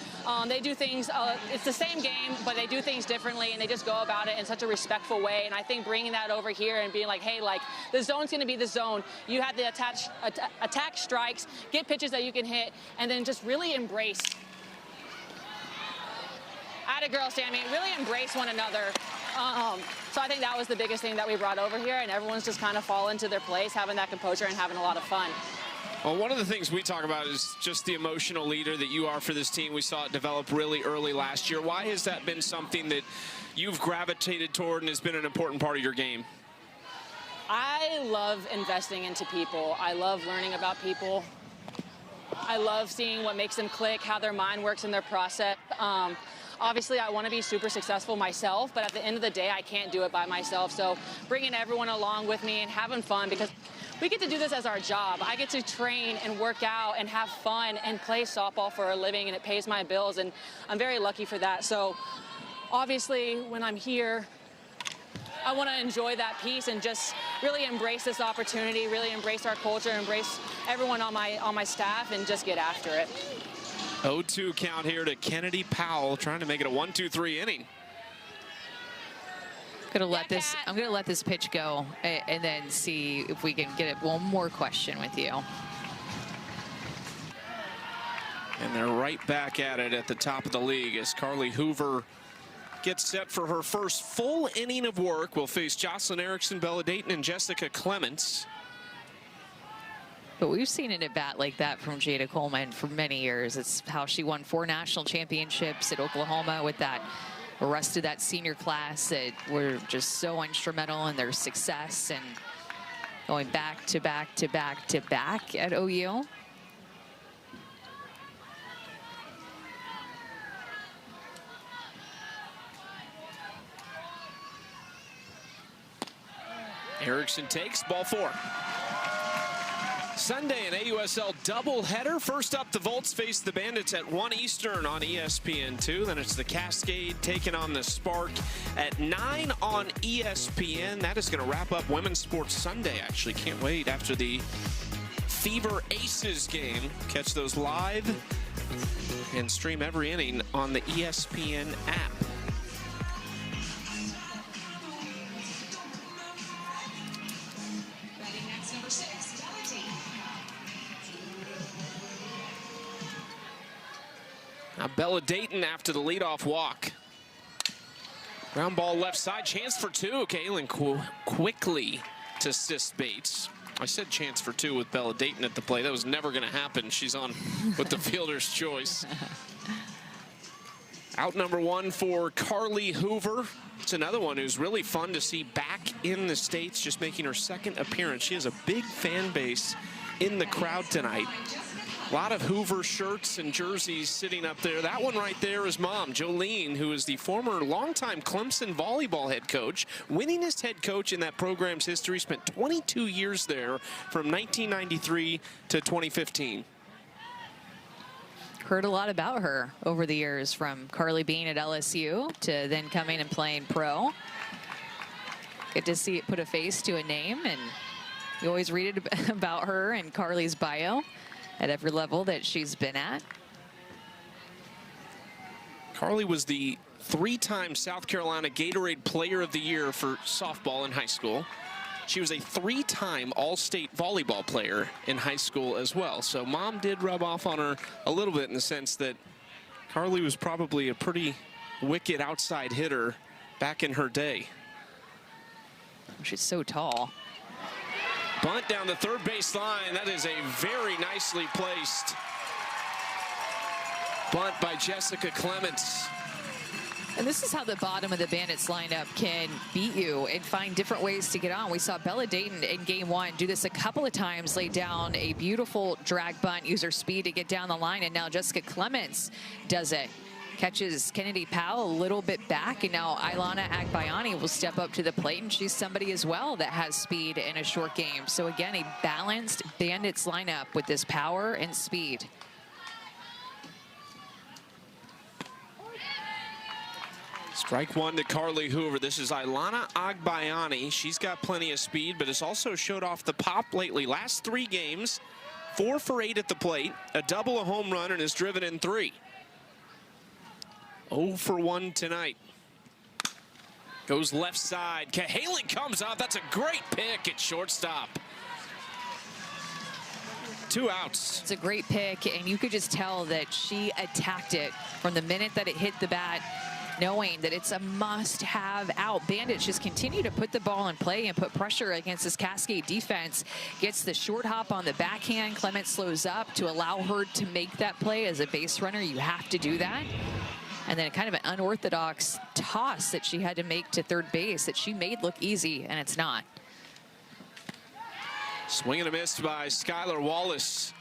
[SPEAKER 8] They do things, it's the same game, but they do things differently, and they just go about it in such a respectful way. And I think bringing that over here and being like, hey, like, the zone's going to be the zone. You have to attack strikes, get pitches that you can hit, and then just really embrace. Atta girl, Sammy, really embrace one another. So I think that was the biggest thing that we brought over here, and everyone's just kind of fallen into their place, having that composure and having a lot of fun.
[SPEAKER 2] Well, one of the things we talk about is just the emotional leader that you are for this team. We saw it develop really early last year. Why has that been something that you've gravitated toward and has been an important part of your game?
[SPEAKER 8] I love investing into people. I love learning about people. I love seeing what makes them click, how their mind works in their process. Obviously, I want to be super successful myself, but at the end of the day, I can't do it by myself. So bringing everyone along with me and having fun, because we get to do this as our job. I get to train and work out and have fun and play softball for a living, and it pays my bills, and I'm very lucky for that. So obviously, when I'm here, I want to enjoy that piece and just really embrace this opportunity, really embrace our culture, embrace everyone on my staff, and just get after it.
[SPEAKER 2] 0-2 count here to Kennedy Powell, trying to make it a 1-2-3 inning.
[SPEAKER 1] I'm gonna let this pitch go and then see if we can get one more question with you.
[SPEAKER 2] And they're right back at it at the top of the league as Carly Hoover gets set for her first full inning of work. Will face Jocelyn Erickson, Bella Dayton, and Jessica Clements.
[SPEAKER 1] But we've seen an at-bat like that from Jada Coleman for many years. It's how she won 4 national championships at Oklahoma with that rest of that senior class that were just so instrumental in their success and going back to back to back to back at OU.
[SPEAKER 2] Erickson takes ball 4. Sunday, an AUSL doubleheader. First up, the Volts face the Bandits at 1 Eastern on ESPN2. Then it's the Cascade taking on the Spark at 9 on ESPN. That is going to wrap up Women's Sports Sunday. Actually, can't wait after the Fever Aces game. Catch those live and stream every inning on the ESPN app. Now Bella Dayton after the leadoff walk. Ground ball left side, chance for 2. Kaylin quickly to Sis Bates. I said chance for 2 with Bella Dayton at the plate. That was never going to happen. She's on with the fielder's choice. Out number 1 for Carly Hoover. It's another one who's really fun to see back in the States, just making her 2nd appearance. She has a big fan base in the crowd tonight. A lot of Hoover shirts and jerseys sitting up there. That one right there is mom, Jolene, who is the former longtime Clemson volleyball head coach, winningest head coach in that program's history, spent 22 years there from 1993 to 2015.
[SPEAKER 1] Heard a lot about her over the years, from Carly being at LSU to then coming and playing pro. Good to see it put a face to a name, and you always read it about her and Carly's bio at every level that she's been at. Carly
[SPEAKER 2] was the 3-time South Carolina Gatorade Player of the Year for softball in high school. She was a 3-time All-State volleyball player in high school as well. So mom did rub off on her a little bit in the sense that Carly was probably a pretty wicked outside hitter back in her day.
[SPEAKER 1] She's so tall.
[SPEAKER 2] Bunt down the third base line. That is a very nicely placed bunt by Jessica Clements.
[SPEAKER 1] And this is how the bottom of the Bandits lineup can beat you and find different ways to get on. We saw Bella Dayton in game 1 do this a couple of times, lay down a beautiful drag bunt, use her speed to get down the line, and now Jessica Clements does it. Catches Kennedy Powell a little bit back, and now Ilana Agbayani will step up to the plate, and she's somebody as well that has speed in a short game. So again, a balanced Bandits lineup with this power and speed.
[SPEAKER 2] Strike 1 to Carly Hoover. This is Ilana Agbayani. She's got plenty of speed, but has also showed off the pop lately. Last 3 games, 4 for 8 at the plate, a double, a home run, and has driven in 3. 0 for 1 tonight. Goes left side. Cahalan comes out. That's a great pick at shortstop. 2 outs.
[SPEAKER 1] It's a great pick, and you could just tell that she attacked it from the minute that it hit the bat, knowing that it's a must-have out. Bandits just continue to put the ball in play and put pressure against this Cascade defense. Gets the short hop on the backhand. Clement slows up to allow her to make that play. As a base runner, you have to do that. And then kind of an unorthodox toss that she had to make to third base that she made look easy, and it's not.
[SPEAKER 2] Swing and a miss by Skylar Wallace.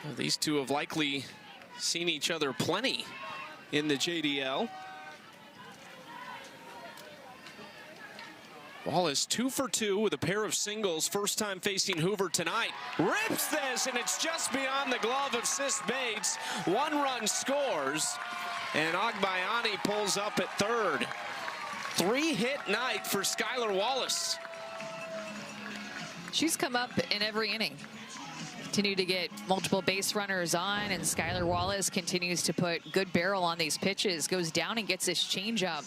[SPEAKER 2] Well, these two have likely seen each other plenty in the JDL. Wallace 2 for 2 with a pair of singles. First time facing Hoover tonight. Rips this, and it's just beyond the glove of Sis Bates. 1 run scores, and Agbayani pulls up at third. 3-hit night for Skylar Wallace.
[SPEAKER 1] She's come up in every inning. Continue to get multiple base runners on, and Skylar Wallace continues to put good barrel on these pitches, goes down and gets this changeup.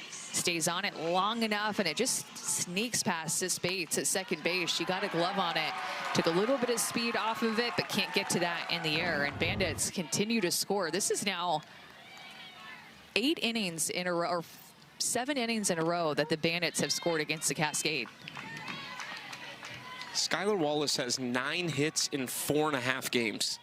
[SPEAKER 1] Stays on it long enough, and it just sneaks past Sis Bates at second base. She got a glove on it, took a little bit of speed off of it, but can't get to that in the air, and Bandits continue to score. This is now 8 innings in a row, or 7 innings in a row that the Bandits have scored against the Cascade.
[SPEAKER 2] Skylar Wallace has 9 hits in 4.5 games.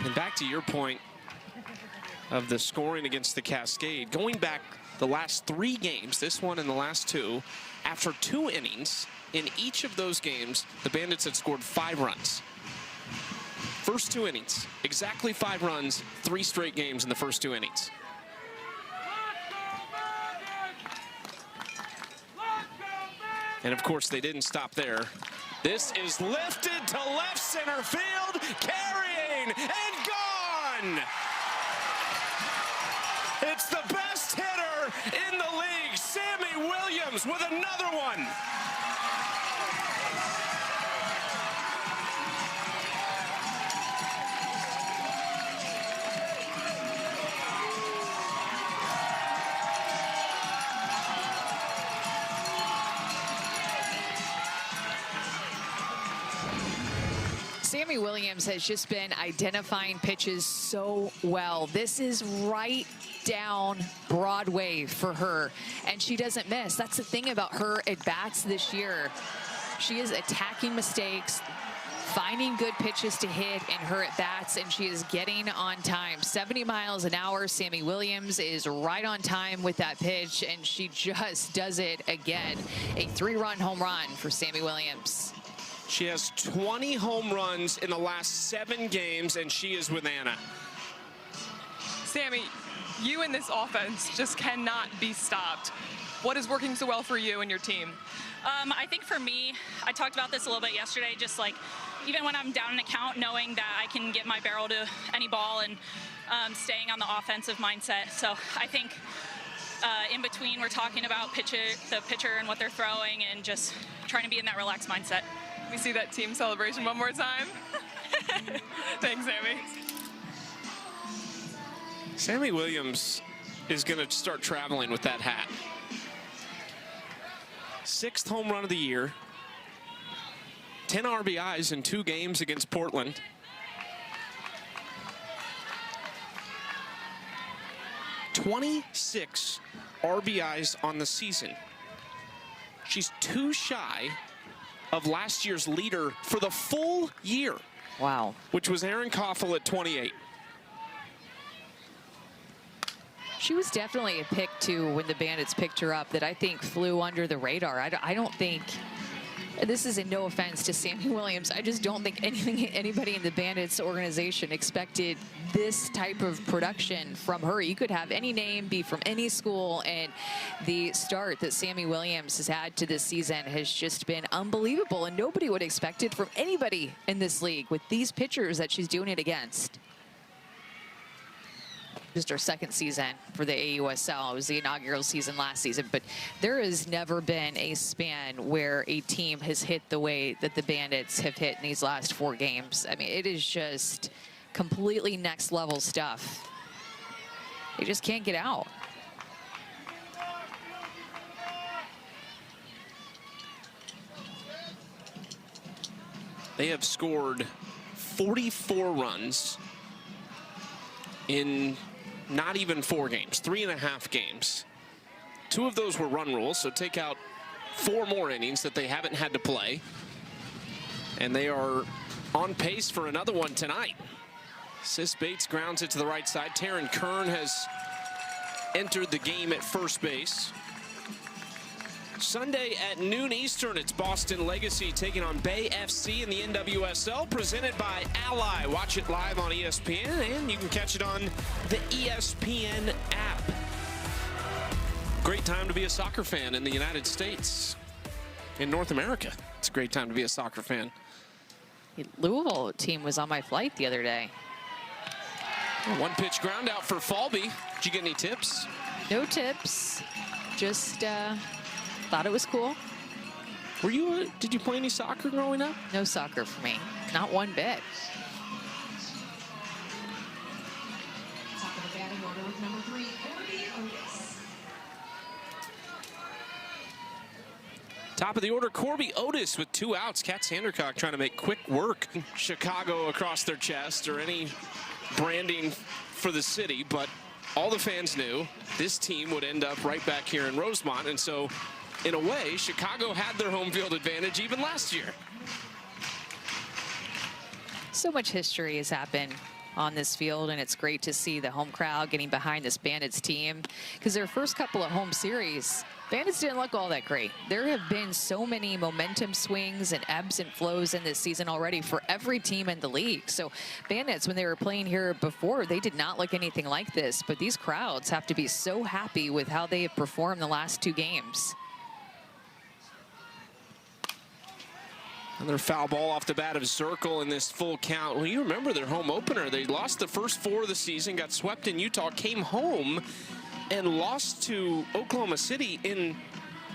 [SPEAKER 2] And back to your point of the scoring against the Cascade, going back the last 3 games, this one and the last 2, after 2 innings, in each of those games, the Bandits had scored 5 runs. First 2 innings, exactly 5 runs, 3 straight games in the first 2 innings. And of course, they didn't stop there. This is lifted to left center field, carrying and gone. It's the best hitter in the league, Sammy Williams, with another one.
[SPEAKER 1] Sammy Williams has just been identifying pitches so well. This is right down Broadway for her, and she doesn't miss. That's the thing about her at-bats this year. She is attacking mistakes, finding good pitches to hit in her at-bats, and she is getting on time. 70 miles an hour. Sammy Williams is right on time with that pitch, and she just does it again. A 3-run home run for Sammy Williams.
[SPEAKER 2] She has 20 home runs in the last 7 games, and she is with Anna.
[SPEAKER 3] Sammy, you in this offense just cannot be stopped. What is working so well for you and your team?
[SPEAKER 9] I think for me, I talked about this a little bit yesterday, just like even when I'm down an account, knowing that I can get my barrel to any ball and staying on the offensive mindset. So I think in between, we're talking about the pitcher and what they're throwing and just trying to be in that relaxed mindset.
[SPEAKER 3] We see that team celebration one more time. Thanks, Sammy.
[SPEAKER 2] Sammy Williams is going to start traveling with that hat. 6th home run of the year. 10 RBIs in 2 games against Portland. "26 RBIs on the season. She's 2 shy of last year's leader for the full year.
[SPEAKER 1] Wow.
[SPEAKER 2] Which was Erin Koffel at 28.
[SPEAKER 1] She was definitely a pick, too, when the Bandits picked her up that I think flew under the radar. I don't think, this is a no offense to Sammy Williams, I just don't think anybody in the Bandits organization expected this type of production from her. You could have any name, be from any school, and the start that Sammy Williams has had to this season has just been unbelievable, and nobody would expect it from anybody in this league with these pitchers that she's doing it against. Just our 2nd season for the AUSL. It was the inaugural season last season, but there has never been a span where a team has hit the way that the Bandits have hit in these last 4 games. I mean, it is just completely next level stuff. They just can't get out.
[SPEAKER 2] They have scored 44 runs in not even 4 games, 3.5 games. 2 of those were run rules, so take out 4 more innings that they haven't had to play. And they are on pace for another one tonight. Sis Bates grounds it to the right side. Taryn Kern has entered the game at first base. Sunday at noon Eastern, it's Boston Legacy taking on Bay FC in the NWSL, presented by Ally. Watch it live on ESPN, and you can catch it on the ESPN app. Great time to be a soccer fan in the United States, in North America. It's a great time to be a soccer fan.
[SPEAKER 1] The Louisville team was on my flight the other day.
[SPEAKER 2] One pitch ground out for Falby. Did you get any tips?
[SPEAKER 1] No tips. Just thought it was cool.
[SPEAKER 2] Were you? Did you play any soccer growing up?
[SPEAKER 1] No soccer for me. Not one bit.
[SPEAKER 2] Top of the order, Corby Otis with 2 outs. Kat Sandercock trying to make quick work. Chicago across their chest or any branding for the city, but all the fans knew this team would end up right back here in Rosemont. And so, in a way, Chicago had their home field advantage even last year.
[SPEAKER 1] So much history has happened on this field, and it's great to see the home crowd getting behind this Bandits team, because their first couple of home series, Bandits didn't look all that great. There have been so many momentum swings and ebbs and flows in this season already for every team in the league. So Bandits, when they were playing here before, they did not look anything like this, but these crowds have to be so happy with how they have performed the last 2 games.
[SPEAKER 2] Another foul ball off the bat of Zirkle in this full count. Well, you remember their home opener. They lost the first 4 of the season, got swept in Utah, came home and lost to Oklahoma City in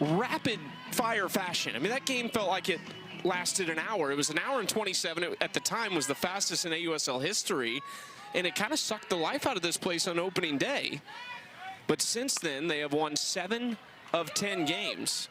[SPEAKER 2] rapid fire fashion. I mean, that game felt like it lasted an hour. It was an hour and 27. It, at the time, was the fastest in AUSL history, and it kind of sucked the life out of this place on opening day. But since then, they have won 7 of 10 games.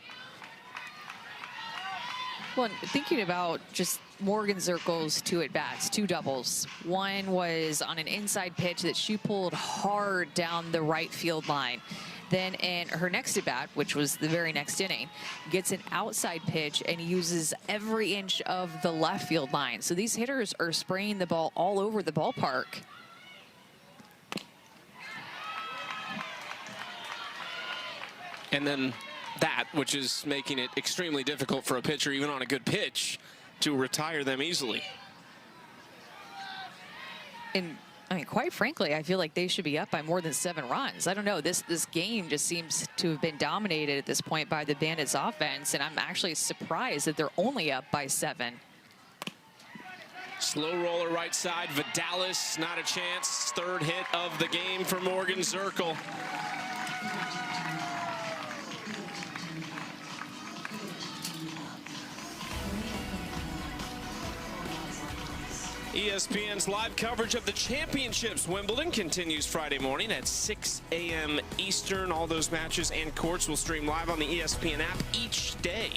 [SPEAKER 1] Well, thinking about just Morgan Zirkle's 2 at-bats, 2 doubles. One was on an inside pitch that she pulled hard down the right field line. Then in her next at-bat, which was the very next inning, gets an outside pitch and uses every inch of the left field line. So these hitters are spraying the ball all over the ballpark.
[SPEAKER 2] And then that, which is making it extremely difficult for a pitcher, even on a good pitch, to retire them easily.
[SPEAKER 1] And I mean, quite frankly, I feel like they should be up by more than 7 runs. I don't know. This game just seems to have been dominated at this point by the Bandits offense, and I'm actually surprised that they're only up by 7.
[SPEAKER 2] Slow roller right side. Vidalis, not a chance. 3rd hit of the game for Morgan Zirkle. ESPN's live coverage of the championships. Wimbledon continues Friday morning at 6 a.m. Eastern. All those matches and courts will stream live on the ESPN app each day.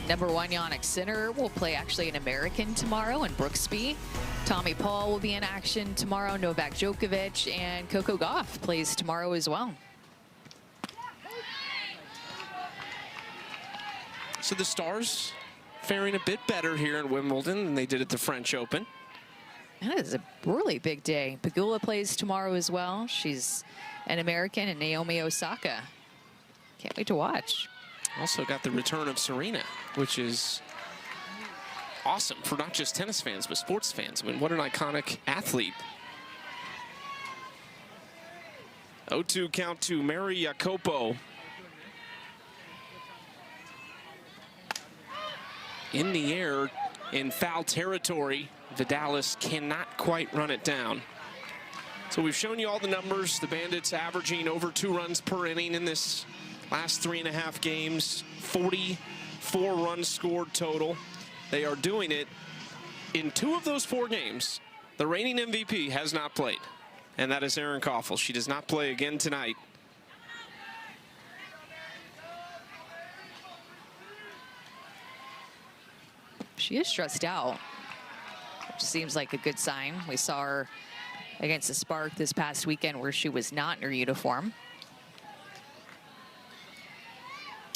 [SPEAKER 1] Number 1, Yannick Sinner will play actually an American tomorrow in Brooksby. Tommy Paul will be in action tomorrow. Novak Djokovic and Coco Gauff plays tomorrow as well.
[SPEAKER 2] So the Stars faring a bit better here in Wimbledon than they did at the French Open.
[SPEAKER 1] That is a really big day. Pegula plays tomorrow as well. She's an American, and Naomi Osaka. Can't wait to watch.
[SPEAKER 2] Also got the return of Serena, which is awesome for not just tennis fans, but sports fans. I mean, what an iconic athlete. 0-2 count to Mary Jacopo. In the air, in foul territory, Vidalis cannot quite run it down. So we've shown you all the numbers. The Bandits averaging over 2 runs per inning in this last 3.5 games. 44 runs scored total. They are doing it in 2 of those 4 games. The reigning MVP has not played, and that is Erin Koffel. She does not play again tonight.
[SPEAKER 1] She is stressed out, which seems like a good sign. We saw her against the Spark this past weekend where she was not in her uniform.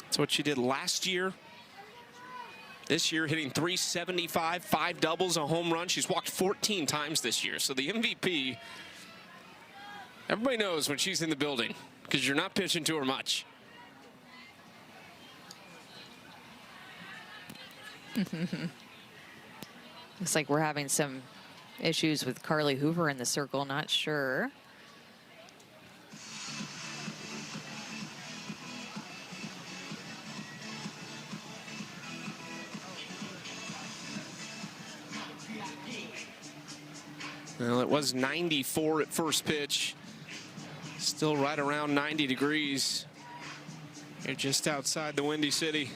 [SPEAKER 2] That's what she did last year. This year, hitting .375, 5 doubles, a home run. She's walked 14 times this year. So the MVP, everybody knows when she's in the building because you're not pitching to her much.
[SPEAKER 1] Looks like we're having some issues with Carly Hoover in the circle. Not sure.
[SPEAKER 2] Well, it was 94 at first pitch. Still right around 90 degrees. You're just outside the Windy City.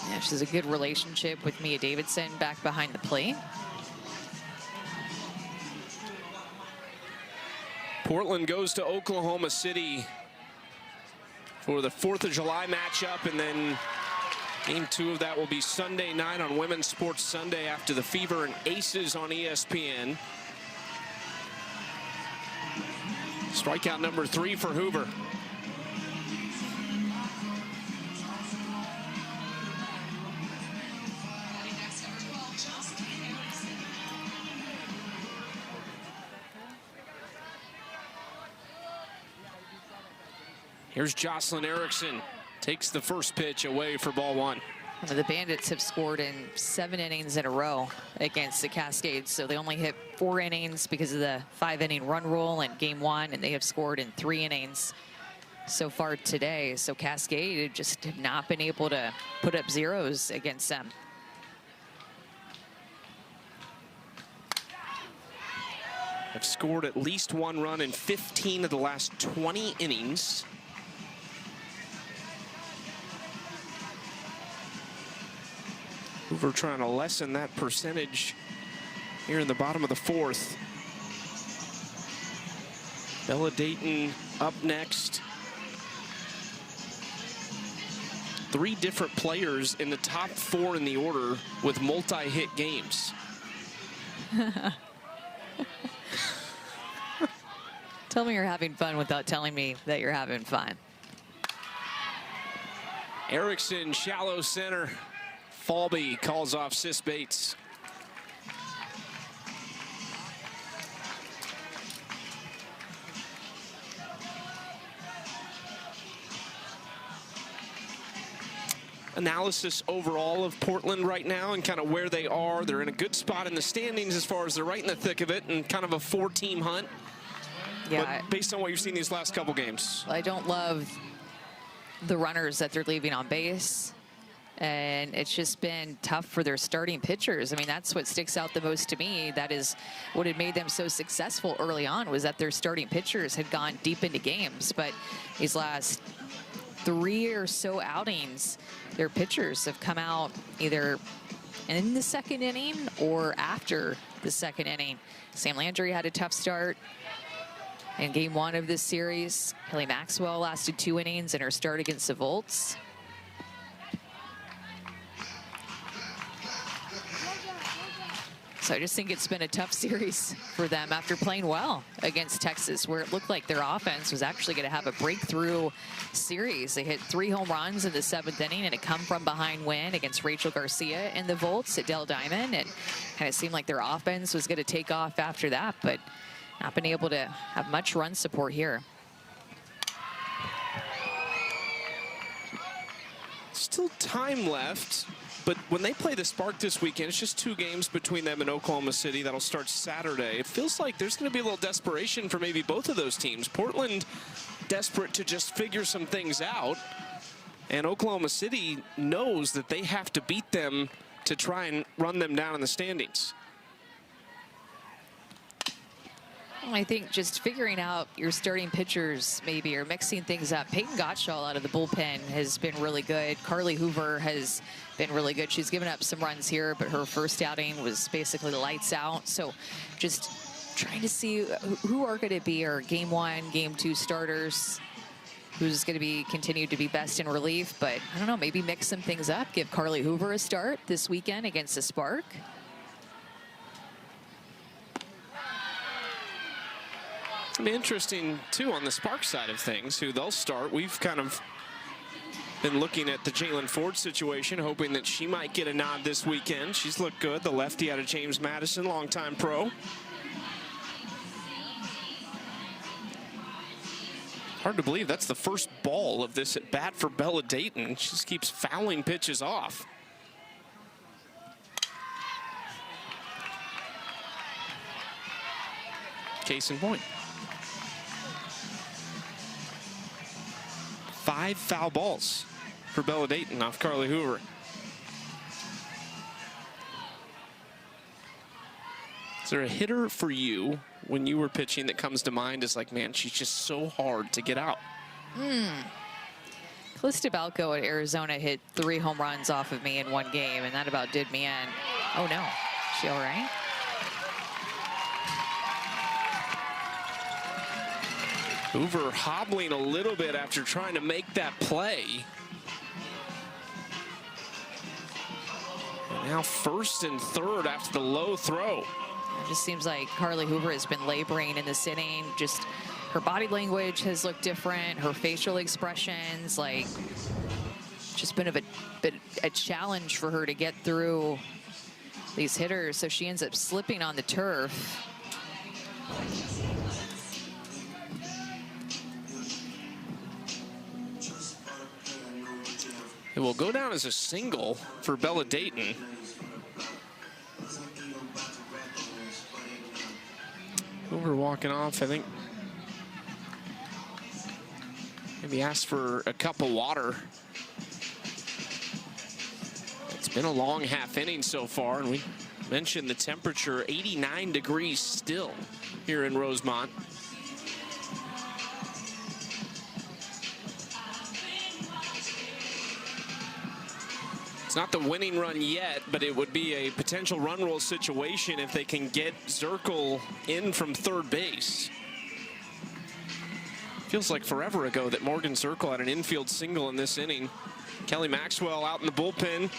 [SPEAKER 1] Yeah, she has a good relationship with Mia Davidson back behind the plate.
[SPEAKER 2] Portland goes to Oklahoma City for the 4th of July matchup, and then game 2 of that will be Sunday night on Women's Sports Sunday after the Fever and Aces on ESPN. Strikeout number 3 for Hoover. Here's Jocelyn Erickson. Takes the first pitch away for ball 1.
[SPEAKER 1] The Bandits have scored in 7 innings in a row against the Cascades, so they only hit 4 innings because of the 5-inning run rule in game 1, and they have scored in 3 innings so far today. So Cascade just have not been able to put up zeros against them.
[SPEAKER 2] Have scored at least 1 run in 15 of the last 20 innings. Hoover trying to lessen that percentage here in the bottom of the 4th. Bella Dayton up next. 3 different players in the top 4 in the order with multi-hit games.
[SPEAKER 1] Tell me you're having fun without telling me that you're having fun.
[SPEAKER 2] Erickson, shallow center. Falby calls off Sis Bates. Analysis overall of Portland right now and kind of where they are. They're in a good spot in the standings as far as they're right in the thick of it and kind of a 4-team hunt.
[SPEAKER 1] Yeah.
[SPEAKER 2] But based on what you've seen these last couple games.
[SPEAKER 1] I don't love the runners that they're leaving on base. And it's just been tough for their starting pitchers. I mean, that's what sticks out the most to me. That is what had made them so successful early on, was that their starting pitchers had gone deep into games. But these last 3 or so outings, their pitchers have come out either in the 2nd inning or after the 2nd inning. Sam Landry had a tough start in game 1 of this series. Haley Maxwell lasted 2 innings in her start against the Volts. So I just think it's been a tough series for them after playing well against Texas, where it looked like their offense was actually going to have a breakthrough series. They hit 3 home runs in the 7th inning and a come-from-behind win against Rachel Garcia in the Volts at Dell Diamond. It kind of seemed like their offense was going to take off after that, but not been able to have much run support here.
[SPEAKER 2] Still time left. But when they play the Spark this weekend, it's just 2 games between them and Oklahoma City. That'll start Saturday. It feels like there's going to be a little desperation for maybe both of those teams. Portland desperate to just figure some things out. And Oklahoma City knows that they have to beat them to try and run them down in the standings.
[SPEAKER 1] I think just figuring out your starting pitchers maybe, or mixing things up. Peyton Gottschall out of the bullpen has been really good. Carly Hoover has been really good. She's given up some runs here, but her first outing was basically lights out. So just trying to see who are going to be our game 1, game 2 starters, who's going to be continued to be best in relief. But I don't know, maybe mix some things up. Give Carly Hoover a start this weekend against the Spark.
[SPEAKER 2] It'll be interesting, too, on the Spark side of things, who they'll start. We've kind of been looking at the Jalen Ford situation, hoping that she might get a nod this weekend. She's looked good, the lefty out of James Madison, longtime pro. Hard to believe that's the first ball of this at bat for Bella Dayton. She just keeps fouling pitches off. Case in point. 5 foul balls for Bella Dayton off Carly Hoover. Is there a hitter for you when you were pitching that comes to mind as like, man, she's just so hard to get out?
[SPEAKER 1] Calista Balco at Arizona hit 3 home runs off of me in 1 game, and that about did me in. Oh no, is she all right?
[SPEAKER 2] Hoover hobbling a little bit after trying to make that play. And now 1st and 3rd after the low throw.
[SPEAKER 1] It just seems like Carly Hoover has been laboring in this inning. Just her body language has looked different. Her facial expressions, like, just been a challenge for her to get through these hitters. So she ends up slipping on the turf.
[SPEAKER 2] It will go down as a single for Bella Dayton. Hoover walking off, I think. Maybe asked for a cup of water. It's been a long half inning so far, and we mentioned the temperature, 89 degrees still here in Rosemont. It's not the winning run yet, but it would be a potential run roll situation if they can get Zirkle in from 3rd base. Feels like forever ago that Morgan Zirkle had an infield single in this inning. Kelly Maxwell out in the bullpen.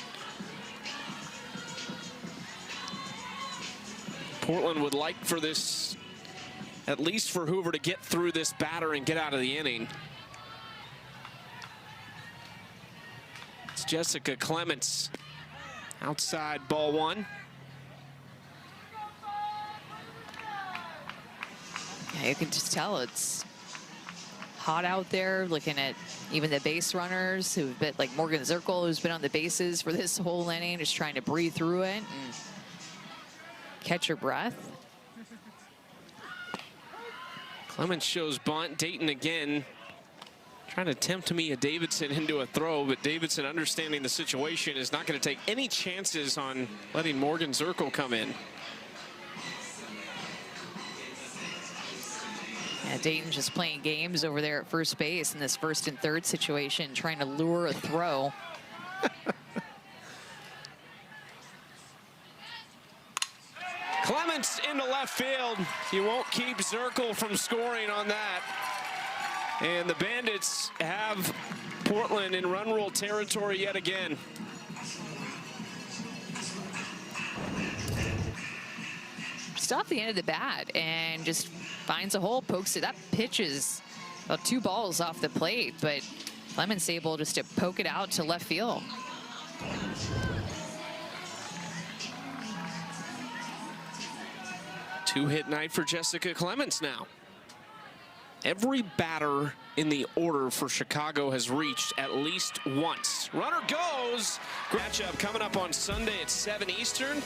[SPEAKER 2] Portland would like for this, at least for Hoover to get through this batter and get out of the inning. It's Jessica Clements outside, ball 1.
[SPEAKER 1] Yeah, you can just tell it's hot out there, looking at even the base runners who've been, like Morgan Zirkle, who's been on the bases for this whole inning, just trying to breathe through it and catch her breath.
[SPEAKER 2] Clements shows bunt. Dayton again trying to tempt Mia Davidson into a throw, but Davidson, understanding the situation, is not going to take any chances on letting Morgan Zirkle come in.
[SPEAKER 1] Yeah, Dayton just playing games over there at first base in this 1st and 3rd situation, trying to lure a throw.
[SPEAKER 2] Clements into left field. You won't keep Zirkle from scoring on that. And the Bandits have Portland in run rule territory yet again.
[SPEAKER 1] Just off the end of the bat and just finds a hole, pokes it. That pitch is about 2 balls off the plate, but Clements able just to poke it out to left field.
[SPEAKER 2] Two-hit night for Jessica Clements now. Every batter in the order for Chicago has reached at least once. Runner goes. Matchup coming up on Sunday at 7 Eastern.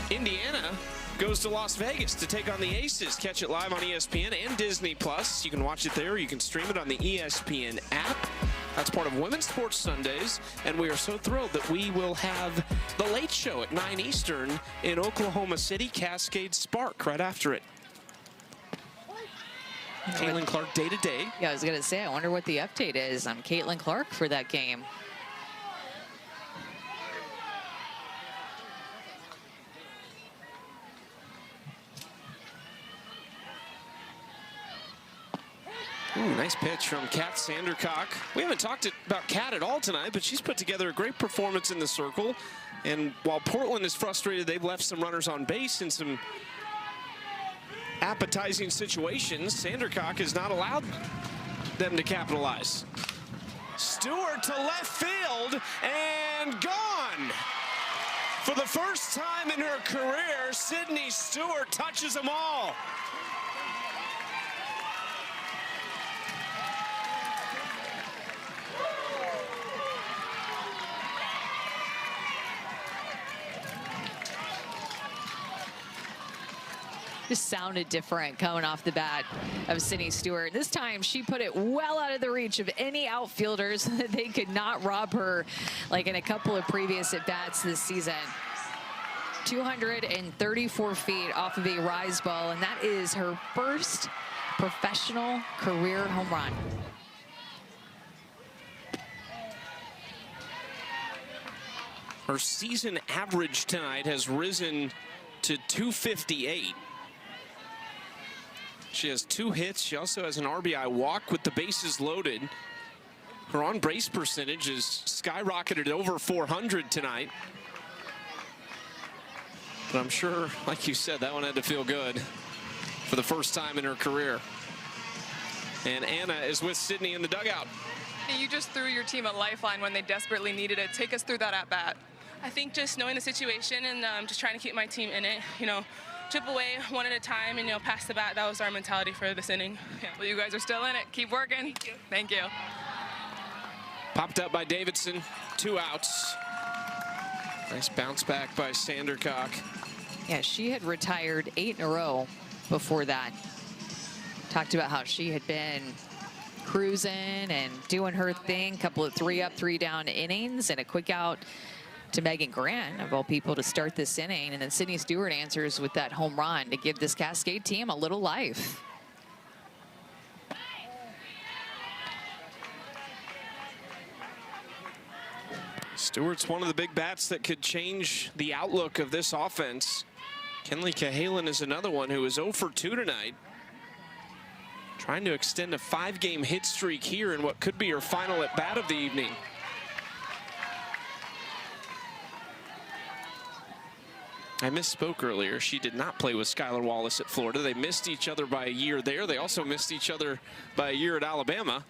[SPEAKER 2] Indiana goes to Las Vegas to take on the Aces. Catch it live on ESPN and Disney+. You can watch it there. You can stream it on the ESPN app. That's part of Women's Sports Sundays, and we are so thrilled that we will have the Late Show at 9 Eastern in Oklahoma City, Cascade Spark right after it. Caitlin Clark day to day.
[SPEAKER 1] Yeah, I was going to say, I wonder what the update is on Caitlin Clark for that game.
[SPEAKER 2] Ooh, nice pitch from Kat Sandercock. We haven't talked about Kat at all tonight, but she's put together a great performance in the circle. And while Portland is frustrated, they've left some runners on base in some appetizing situations. Sandercock has not allowed them to capitalize. Stewart to left field and gone. For the first time in her career, Sydney Stewart touches them all.
[SPEAKER 1] just sounded different coming off the bat of Sydney Stewart. This time she put it well out of the reach of any outfielders. They could not rob her like in a couple of previous at-bats this season. 234 feet off of a rise ball, and that is her first professional career home run.
[SPEAKER 2] Her season average tonight has risen to 258. She has 2 hits. She also has an RBI walk with the bases loaded. Her on-base percentage is skyrocketed over 400 tonight. But I'm sure, like you said, that one had to feel good for the first time in her career. And Anna is with Sydney in the dugout.
[SPEAKER 3] You just threw your team a lifeline when they desperately needed it. Take us through that at bat.
[SPEAKER 10] I think just knowing the situation and just trying to keep my team in it, you know, chip away one at a time and, you know, pass the bat. That was our mentality for this inning.
[SPEAKER 3] Yeah. Well, you guys are still in it. Keep working.
[SPEAKER 10] Thank you.
[SPEAKER 3] Thank you.
[SPEAKER 2] Popped up by Davidson, 2 outs. Nice bounce back by Sandercock.
[SPEAKER 1] Yeah, she had retired 8 in a row before that. Talked about how she had been cruising and doing her thing, couple of 3-up, 3-down innings, and a quick out to Megan Grant, of all people, to start this inning. And then Sydney Stewart answers with that home run to give this Cascade team a little life.
[SPEAKER 2] Stewart's one of the big bats that could change the outlook of this offense. Kenley Cahalan is another one who is 0 for 2 tonight. Trying to extend a 5-game hit streak here in what could be her final at bat of the evening. I misspoke earlier. She did not play with Skylar Wallace at Florida. They missed each other by a year there. They also missed each other by a year at Alabama.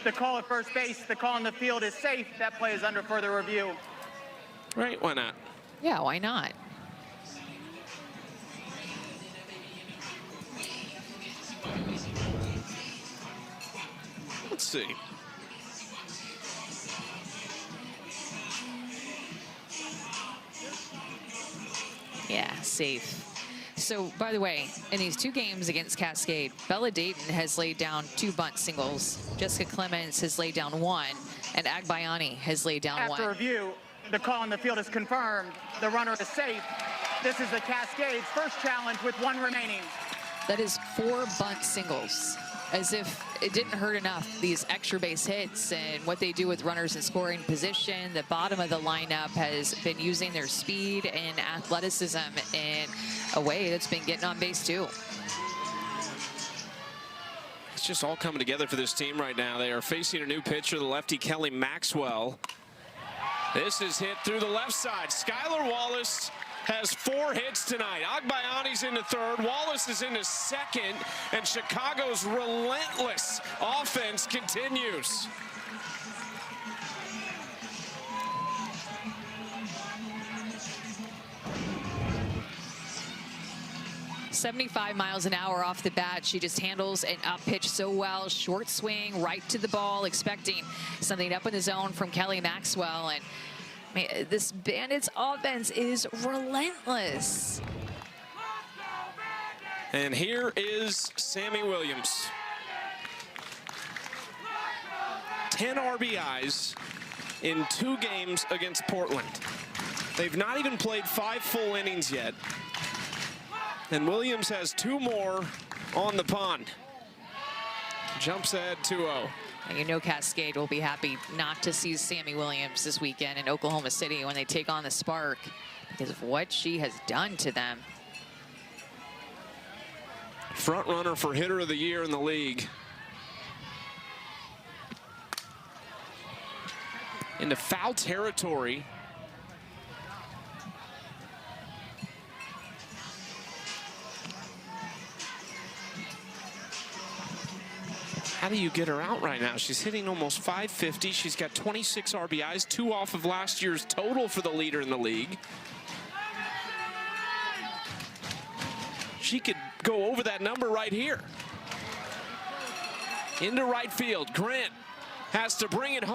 [SPEAKER 5] The call at first base, the call on the field is safe. That play is under further review.
[SPEAKER 2] Right, why not?
[SPEAKER 1] Yeah, why not?
[SPEAKER 2] Let's see.
[SPEAKER 1] Yeah, safe. So, by the way, in these 2 games against Cascade, Bella Dayton has laid down 2 bunt singles. Jessica Clemens has laid down 1, and Agbayani has laid down 1.
[SPEAKER 5] After review, the call on the field is confirmed. The runner is safe. This is the Cascades' first challenge with 1 remaining.
[SPEAKER 1] That is 4 bunt singles. As if it didn't hurt enough, these extra base hits and what they do with runners in scoring position. The bottom of the lineup has been using their speed and athleticism in a way that's been getting on base too.
[SPEAKER 2] It's just all coming together for this team right now. They are facing a new pitcher, the lefty Kelly Maxwell. This is hit through the left side. Skylar Wallace has 4 hits tonight. Agbayani's into 3rd, Wallace is into 2nd, and Chicago's relentless offense continues.
[SPEAKER 1] .75 miles an hour off the bat. She just handles an up pitch so well. Short swing, right to the ball, expecting something up in the zone from Kelly Maxwell. And this Bandits offense is relentless.
[SPEAKER 2] And here is Sammy Williams. 10 RBIs in 2 games against Portland. They've not even played 5 full innings yet. And Williams has 2 more on the pond. Jumps ahead 2-0.
[SPEAKER 1] And you know Cascade will be happy not to see Sammy Williams this weekend in Oklahoma City when they take on the Spark because of what she has done to them.
[SPEAKER 2] Front runner for hitter of the year in the league. Into foul territory. How do you get her out right now? She's hitting almost .550. She's got 26 RBIs, 2 off of last year's total for the leader in the league. She could go over that number right here. Into right field. Grant has to bring it home.